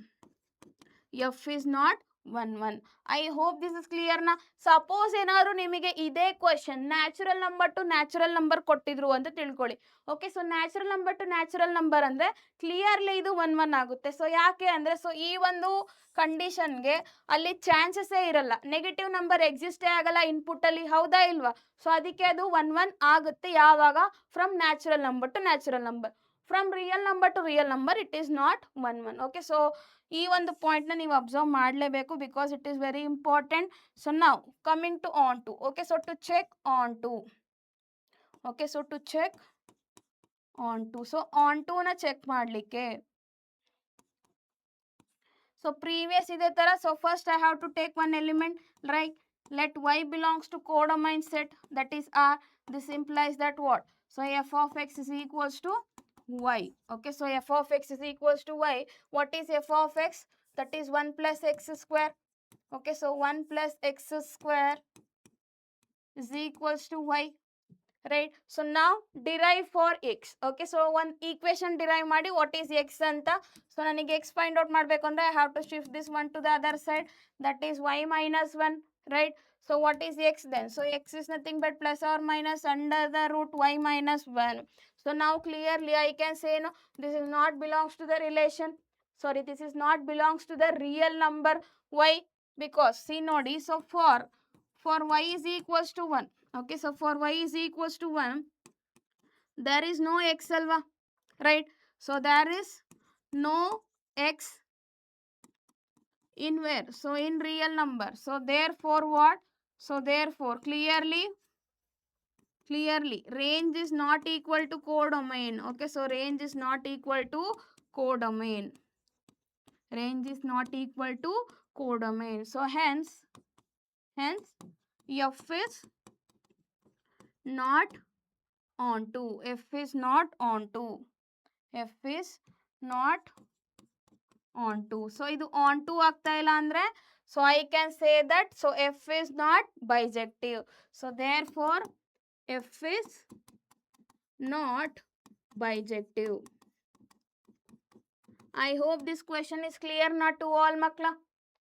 f is not 1 I hope this is ಕ್ಲಿಯರ್ನಾ. ಸಪೋಸ್ ಏನಾದ್ರು ನಿಮಗೆ ಇದೇ question natural number to natural number ಕೊಟ್ಟಿದ್ರು ಅಂತ ತಿಳ್ಕೊಳ್ಳಿ. Okay, so natural number to natural number ಅಂದರೆ ಕ್ಲಿಯರ್ಲಿ ಇದು 1 ಆಗುತ್ತೆ. ಸೊ ಯಾಕೆ ಅಂದರೆ, ಸೊ ಈ ಒಂದು ಕಂಡೀಷನ್ಗೆ ಅಲ್ಲಿ ಚಾನ್ಸಸ್ಸೇ ಇರಲ್ಲ, ನೆಗೆಟಿವ್ ನಂಬರ್ ಎಕ್ಸಿಸ್ಟೇ ಆಗಲ್ಲ ಇನ್ಪುಟ್ಟಲ್ಲಿ, ಹೌದಾ ಇಲ್ವಾ. ಸೊ ಅದಕ್ಕೆ ಅದು 1 ಆಗುತ್ತೆ. ಯಾವಾಗ, from natural number to natural number. From real number to real number it is not 1. Okay, so ಈ ಒಂದು ಪಾಯಿಂಟ್ನ ನೀವು ಅಬ್ಸರ್ವ್ ಮಾಡಲೇಬೇಕು because it is very important. So ನಾವು coming to onto. Okay, so to check onto. Okay, so to check onto. So ಆನ್ ಟೂನ ಚೆಕ್ ಮಾಡಲಿಕ್ಕೆ ಸೊ ಪ್ರೀವಿಯಸ್ ಇದೇ ಥರ. So first I have to take 1 element, right. Let y belongs to codomain set, that is R. This implies that what, so f of x is equals to y. Okay, so f of x is equals to y. What is f of x? That is 1 + x². Okay, so 1 + x² is equals to y, right. So now derive for x. Okay, so one equation derive ಮಾಡಿ what is x ಅಂತ. ಸೊ ನನಗೆ x find out ಮಾಡಬೇಕು ಅಂದರೆ I have to shift this one to the other side, that is y - 1, right. So what is x then? So x is nothing but plus or minus under the root y - 1. So now clearly I can say no, this is not belongs to the relation, sorry, this is not belongs to the real number. Why? Because see nodi, so for y is equals to 1. Okay, so for y is equals to 1 there is no x alva, right. So there is no x in where, so in real number. So therefore what, so therefore clearly range is not equal to codomain. Okay, so range is not equal to codomain, range is not equal to codomain. So hence f is not onto, f is not onto, f is not onto. So idu onto ಆಗ್ತಾ ಇಲ್ಲ ಅಂದ್ರೆ, so I can say that so f is not bijective. So therefore f is not bijective. I hope this question is clear not to all makla,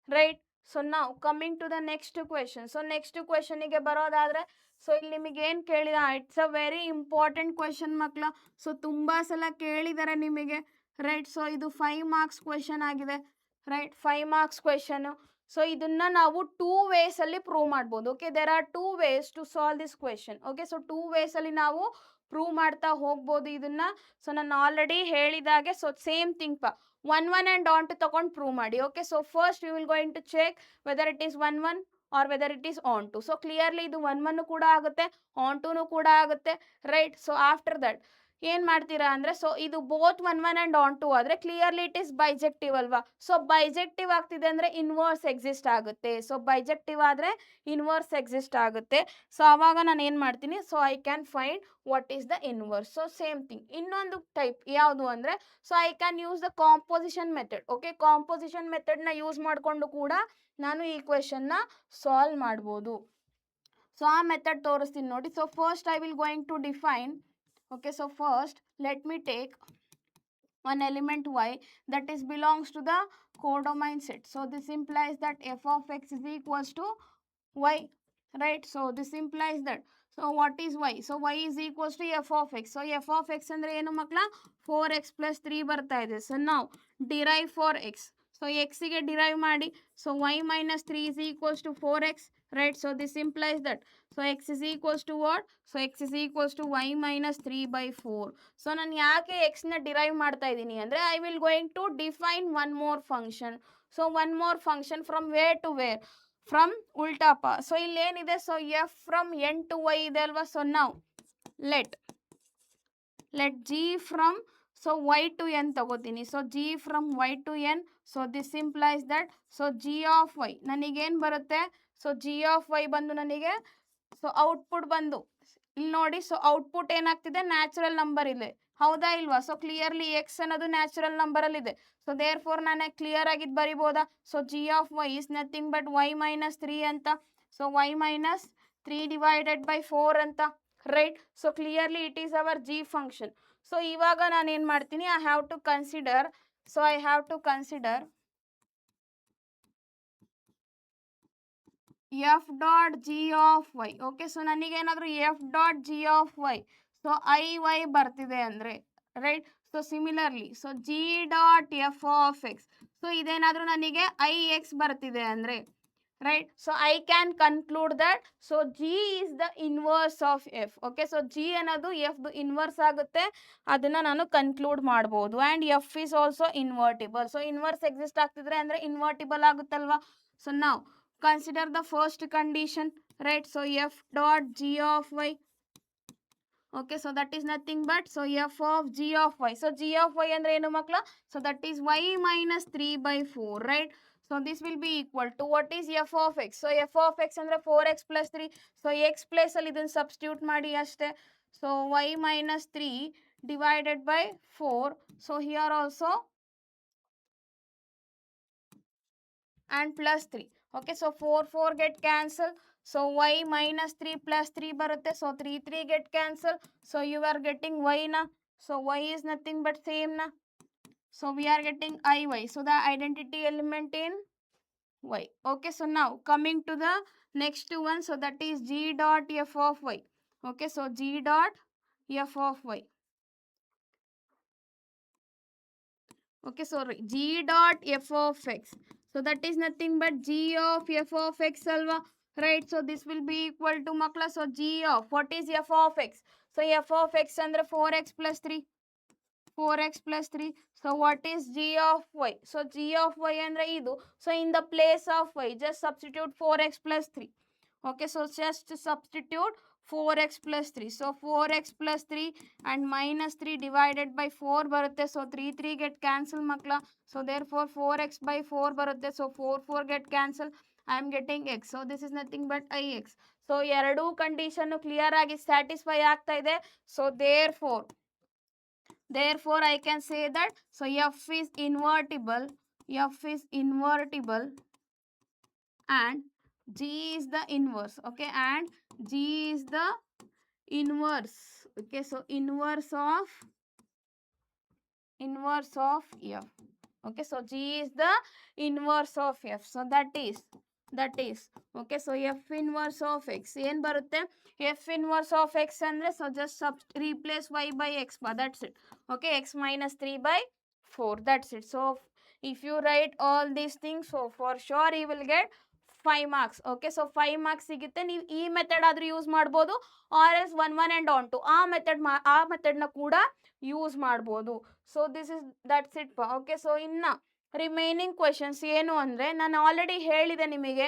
right. So ನಾವು coming to the next question. So next ಕ್ವೆಶನಿಗೆ ಬರೋದಾದ್ರೆ, ಸೊ ಇಲ್ಲಿ ನಿಮಗೆ ಏನು ಕೇಳಿದ, it's a very important question ಮಕ್ಕಳ. ಸೊ ತುಂಬ ಸಲ ಕೇಳಿದ್ದಾರೆ ನಿಮಗೆ, ರೈಟ್. ಸೊ ಇದು 5 ಮಾರ್ಕ್ಸ್ ಕ್ವೆಶನ್ ಆಗಿದೆ, ರೈಟ್. 5 marks question. ಸೊ ಇದನ್ನ ನಾವು 2 ways ಅಲ್ಲಿ ಪ್ರೂವ್ ಮಾಡ್ಬೋದು. Okay, there are 2 ways to solve this question. Okay, so 2 ways ಅಲ್ಲಿ ನಾವು ಪ್ರೂವ್ ಮಾಡ್ತಾ ಹೋಗ್ಬೋದು ಇದನ್ನ. ಸೊ ನಾನು ಆಲ್ರೆಡಿ ಹೇಳಿದಾಗೆ, ಸೊ ಸೇಮ್ ಥಿಂಗ್ ಪಾ, 1 1 and on to ತಗೊಂಡು ಪ್ರೂವ್ ಮಾಡಿ. Okay, so first you will going to check whether it is 1 1 or whether it is onto. So clearly ಇದು 1 1 ಕೂಡ ಆಗುತ್ತೆ, ಆನ್ ಟೂನು ಕೂಡ ಆಗುತ್ತೆ, ರೈಟ್. ಸೊ ಆಫ್ಟರ್ ದಟ್ ಏನು ಮಾಡ್ತೀರಾ ಅಂದರೆ, ಸೊ ಇದು ಬೋತ್ 1 1 and on ಟು ಆದರೆ ಕ್ಲಿಯರ್ಲಿ ಇಟ್ ಈಸ್ ಬೈಜೆಕ್ಟಿವ್ ಅಲ್ವಾ. ಸೊ ಬೈಜೆಕ್ಟಿವ್ ಆಗ್ತಿದೆ ಅಂದರೆ ಇನ್ವರ್ಸ್ ಎಕ್ಸಿಸ್ಟ್ ಆಗುತ್ತೆ. ಸೊ ಬೈಜೆಕ್ಟಿವ್ ಆದರೆ ಇನ್ವರ್ಸ್ ಎಕ್ಸಿಸ್ಟ್ ಆಗುತ್ತೆ. ಸೊ ಆವಾಗ ನಾನು ಏನು ಮಾಡ್ತೀನಿ, so I can find what is the inverse. So same thing ಇನ್ನೊಂದು ಟೈಪ್ ಯಾವುದು ಅಂದರೆ, so I can use the composition method. Okay, composition ಮೆಥಡ್ನ ಯೂಸ್ ಮಾಡಿಕೊಂಡು ಕೂಡ ನಾನು ಈ ಕ್ವೆಶನ್ನ ಸಾಲ್ವ್ ಮಾಡ್ಬೋದು. ಸೊ ಆ ಮೆಥಡ್ ತೋರಿಸ್ತೀನಿ ನೋಡಿ. So first I will going to define. Okay, so first let me take one element y that is belongs to the codomain set. So this implies that f of x is equals to y, right. So this implies that, so what is y? So y is equals to f of x. So f of x andre enu makla 4x plus 3 ಬರ್ತಾ ಇದೆ. So now derive for x. So x ಗೆ derive ಮಾಡಿ. So y minus 3 is equals to 4x, right. So this implies that, so x is equals to what? So x is equals to y minus 3 by 4. So ನಾನು ಯಾಕೆ x ನ ಡಿರೈವ್ ಮಾಡ್ತಾ ಇದ್ದೀನಿ ಅಂದರೆ, I will going to define one more function. So one more function from where to where, from ಉಲ್ಟಾಪ. ಸೊ ಇಲ್ಲಿ ಏನಿದೆ, so F from N to Y ಇದೆ ಅಲ್ವಾ. ಸೊ ನಾವು let G from, so Y to N ತಗೋತೀನಿ. So G from Y to N. So this implies that, so G of Y ನನಗೇನು ಬರುತ್ತೆ, ಸೊ ಜಿ ಆಫ್ ವೈ ಬಂದು ನನಗೆ, ಸೊ ಔಟ್ಪುಟ್ ಬಂದು ಇಲ್ಲಿ ನೋಡಿ. ಸೊ ಔಟ್ಪುಟ್ ಏನಾಗ್ತಿದೆ, ನ್ಯಾಚುರಲ್ ನಂಬರ್ ಇದೆ, ಹೌದಾ ಇಲ್ವಾ. ಸೊ ಕ್ಲಿಯರ್ಲಿ ಎಕ್ಸ್ ಅನ್ನೋದು ನ್ಯಾಚುರಲ್ ನಂಬರಲ್ಲಿದೆ. ಸೊ ದೇರ್ ಫೋರ್ ನಾನು ಕ್ಲಿಯರ್ ಆಗಿದ್ದು ಬರಿಬೋದಾ. So G of Y is nothing but Y minus 3 ಅಂತ. So Y minus 3 divided by 4 ಅಂತ, right. So clearly it is our G function. So ಇವಾಗ ನಾನು ಏನು ಮಾಡ್ತೀನಿ, I have to consider, so I have to consider F dot G of Y. Okay, so ನನಗೇನಾದರೂ F dot G of Y, so I Y ಬರ್ತಿದೆ ಅಂದರೆ, right. So similarly, so G dot F of X, so ಇದೇನಾದರೂ ನನಗೆ ಐ ಎಕ್ಸ್ ಬರ್ತಿದೆ ಅಂದರೆ, right. So I can conclude that, so G is the inverse of F. Okay, so G ಅನ್ನೋದು ಎಫ್ದು ಇನ್ವರ್ಸ್ ಆಗುತ್ತೆ, ಅದನ್ನು ನಾನು ಕನ್ಕ್ಲೂಡ್ ಮಾಡ್ಬೋದು. And F is also invertible. So inverse exist ಆಗ್ತಿದ್ರೆ ಅಂದರೆ ಇನ್ವರ್ಟಿಬಲ್ ಆಗುತ್ತಲ್ವಾ. ಸೊ ನಾವು consider the first condition, right. So f dot g of y. Okay, so that is nothing but, so f of g of y. So g of y andre enu makla, so that is y minus 3 by 4, right. So this will be equal to, what is f of x? So f of x andre 4x plus 3. So x place ಅಲ್ಲಿ ಇದನ್ನು substitute ಮಾಡಿ ಅಷ್ಟೇ. So y minus 3 divided by 4. So here also and plus 3. Okay, so 4 4 get cancel. So y minus 3 plus 3 barutte. So 3 3 get cancel. So you are getting y na. So y is nothing but same na. So we are getting iy. So the identity element in y. Okay, so now coming to the next one. So that is g dot f of y. Okay, so g dot f of y. Okay, sorry, g dot f of x. So that is nothing but g of f of x alva, right. So this will be equal to makla, so g of, what is f of x? So f of x andre 4x plus 3. 4x plus 3. So what is g of y? So g of y andre idu. So in the place of y, just substitute 4x plus 3. Okay, so just substitute 4x plus 3. So 4x plus 3 and minus 3 divided by 4 barutte. So 3 3 get cancel makla. So therefore 4x by 4 barutte. So 4 4 get cancel. I am getting x. So this is nothing but ix. So ಎರಡು ಕಂಡೀಷನ್ ಕ್ಲಿಯರ್ ಆಗಿ ಸ್ಯಾಟಿಸ್ಫೈ ಆಗ್ತಾ ಇದೆ. So therefore I can say that, so f is invertible, and g is the inverse. Okay, and g is the inverse. Okay, so inverse of f. Okay, so G is the inverse of F. So that is okay. So F inverse of X ಏನ್ ಬರುತ್ತೆ? F inverse of X ಅಂದ್ರೆ so just replace y by x bar, that's it. Okay, x minus 3 by 4, that's it. So if you write all these things, so for sure you will get 5 marks. Okay, so 5 marks ಸಿಗುತ್ತೆ. ನೀವು ಈ ಮೆಥಡ್ ಆದ್ರೂ ಯೂಸ್ ಮಾಡ್ಬೋದು, or as 1 and on to ಆ ಮೆಥಡ್ನ ಕೂಡ ಯೂಸ್ ಮಾಡ್ಬೋದು. So this is that's it. Okay, so ಇನ್ನು ರಿಮೈನಿಂಗ್ ಕ್ವೆಶನ್ಸ್ ಏನು ಅಂದರೆ, ನಾನು ಆಲ್ರೆಡಿ ಹೇಳಿದೆ ನಿಮಗೆ.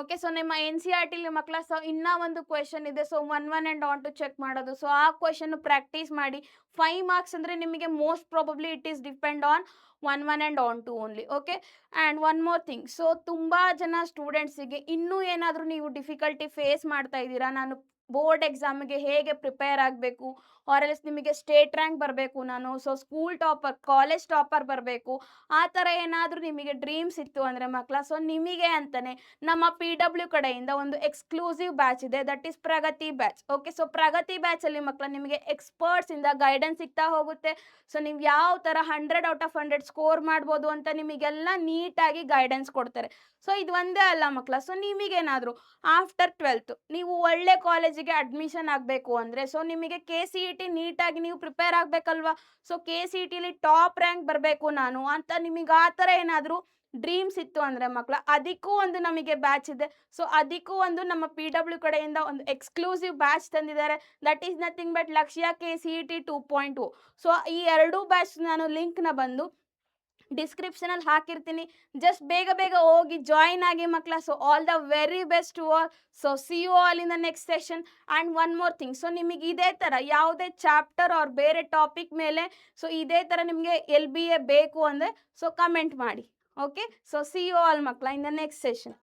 ಓಕೆ, ಸೊ ನಿಮ್ಮ ಎನ್ ಸಿ ಆರ್ ಟಿಲಿ ಮಕ್ಕಳ ಸೊ ಇನ್ನೂ ಒಂದು ಕ್ವೆಶನ್ ಇದೆ. So 1 and on to check ಮಾಡೋದು. ಸೊ ಆ ಕ್ವೆಶನ್ ಪ್ರಾಕ್ಟೀಸ್ ಮಾಡಿ. 5 marks ಅಂದರೆ ನಿಮಗೆ most probably it is depend on 1 and on to only. Okay, and one more thing. So ತುಂಬ ಜನ ಸ್ಟೂಡೆಂಟ್ಸಿಗೆ ಇನ್ನೂ ಏನಾದರೂ ನೀವು ಡಿಫಿಕಲ್ಟಿ ಫೇಸ್ ಮಾಡ್ತಾ ಇದ್ದೀರಾ, ನಾನು ಬೋರ್ಡ್ ಎಕ್ಸಾಮಿಗೆ ಹೇಗೆ ಪ್ರಿಪೇರ್ ಆಗಬೇಕು, ಆರ್ ಎಲ್ಸ್ ನಿಮಗೆ ಸ್ಟೇಟ್ ರ್ಯಾಂಕ್ ಬರಬೇಕು, ನಾನು so school topper, college topper ಬರಬೇಕು, ಆ ಥರ ಏನಾದರೂ ನಿಮಗೆ ಡ್ರೀಮ್ಸ್ ಇತ್ತು ಅಂದರೆ ಮಕ್ಕಳ, ಸೊ ನಿಮಗೆ ಅಂತಲೇ ನಮ್ಮ PW ಕಡೆಯಿಂದ ಒಂದು ಎಕ್ಸ್ಕ್ಲೂಸಿವ್ ಬ್ಯಾಚ್ ಇದೆ, that is Pragati batch. Okay, so Pragati ಬ್ಯಾಚಲ್ಲಿ ಮಕ್ಕಳ ನಿಮಗೆ ಎಕ್ಸ್ಪರ್ಟ್ಸಿಂದ ಗೈಡೆನ್ಸ್ ಸಿಗ್ತಾ ಹೋಗುತ್ತೆ. ಸೊ ನೀವು ಯಾವ ಥರ 100 out of 100 ಸ್ಕೋರ್ ಮಾಡ್ಬೋದು ಅಂತ ನಿಮಗೆಲ್ಲ ನೀಟಾಗಿ ಗೈಡೆನ್ಸ್ ಕೊಡ್ತಾರೆ. ಸೊ ಇದು ಒಂದೇ ಅಲ್ಲ ಮಕ್ಕಳ, ಸೊ ನಿಮಗೇನಾದರೂ ಆಫ್ಟರ್ 12th ನೀವು ಒಳ್ಳೆ ಕಾಲೇಜಿಗೆ ಅಡ್ಮಿಷನ್ ಆಗಬೇಕು ಅಂದರೆ, ಸೊ ನಿಮಗೆ KCET ನೀಟಾಗಿ ನೀವು ಪ್ರಿಪೇರ್ ಆಗಬೇಕಲ್ವಾ. ಸೊ KCETಲಿ ಟಾಪ್ ರ್ಯಾಂಕ್ ಬರಬೇಕು ನಾನು ಅಂತ ನಿಮಗೆ ಆ ಥರ ಏನಾದರೂ ಡ್ರೀಮ್ಸ್ ಇತ್ತು ಅಂದರೆ ಮಕ್ಕಳ, ಅದಕ್ಕೂ ಒಂದು ನಮಗೆ ಬ್ಯಾಚ್ ಇದೆ. ಸೊ ಅದಕ್ಕೂ ಒಂದು ನಮ್ಮ PW ಕಡೆಯಿಂದ ಒಂದು ಎಕ್ಸ್ಕ್ಲೂಸಿವ್ ಬ್ಯಾಚ್ ತಂದಿದ್ದಾರೆ, ದಟ್ ಈಸ್ ನಥಿಂಗ್ ಬಟ್ ಲಕ್ಷ್ಯ KCET 2.0. ಸೊ ಈ ಎರಡೂ ಬ್ಯಾಚ್ ನಾನು ಲಿಂಕ್ನ ಬಂದು ಡಿಸ್ಕ್ರಿಪ್ಷನಲ್ಲಿ ಹಾಕಿರ್ತೀನಿ. ಜಸ್ಟ್ ಬೇಗ ಹೋಗಿ ಜಾಯಿನ್ ಆಗಿ ಮಕ್ಕಳ. So all the very best to all. So see you all in the next session. And one more thing, so ನಿಮಗೆ ಇದೇ ಥರ ಯಾವುದೇ ಚಾಪ್ಟರ್ ಆರ್ ಬೇರೆ ಟಾಪಿಕ್ ಮೇಲೆ ಸೊ ಇದೇ ಥರ ನಿಮಗೆ LBA ಬೇಕು ಅಂದರೆ ಸೊ ಕಮೆಂಟ್ ಮಾಡಿ. Okay, so see you all ಮಕ್ಕಳ ಇನ್ ದ ನೆಕ್ಸ್ಟ್ ಸೆಷನ್.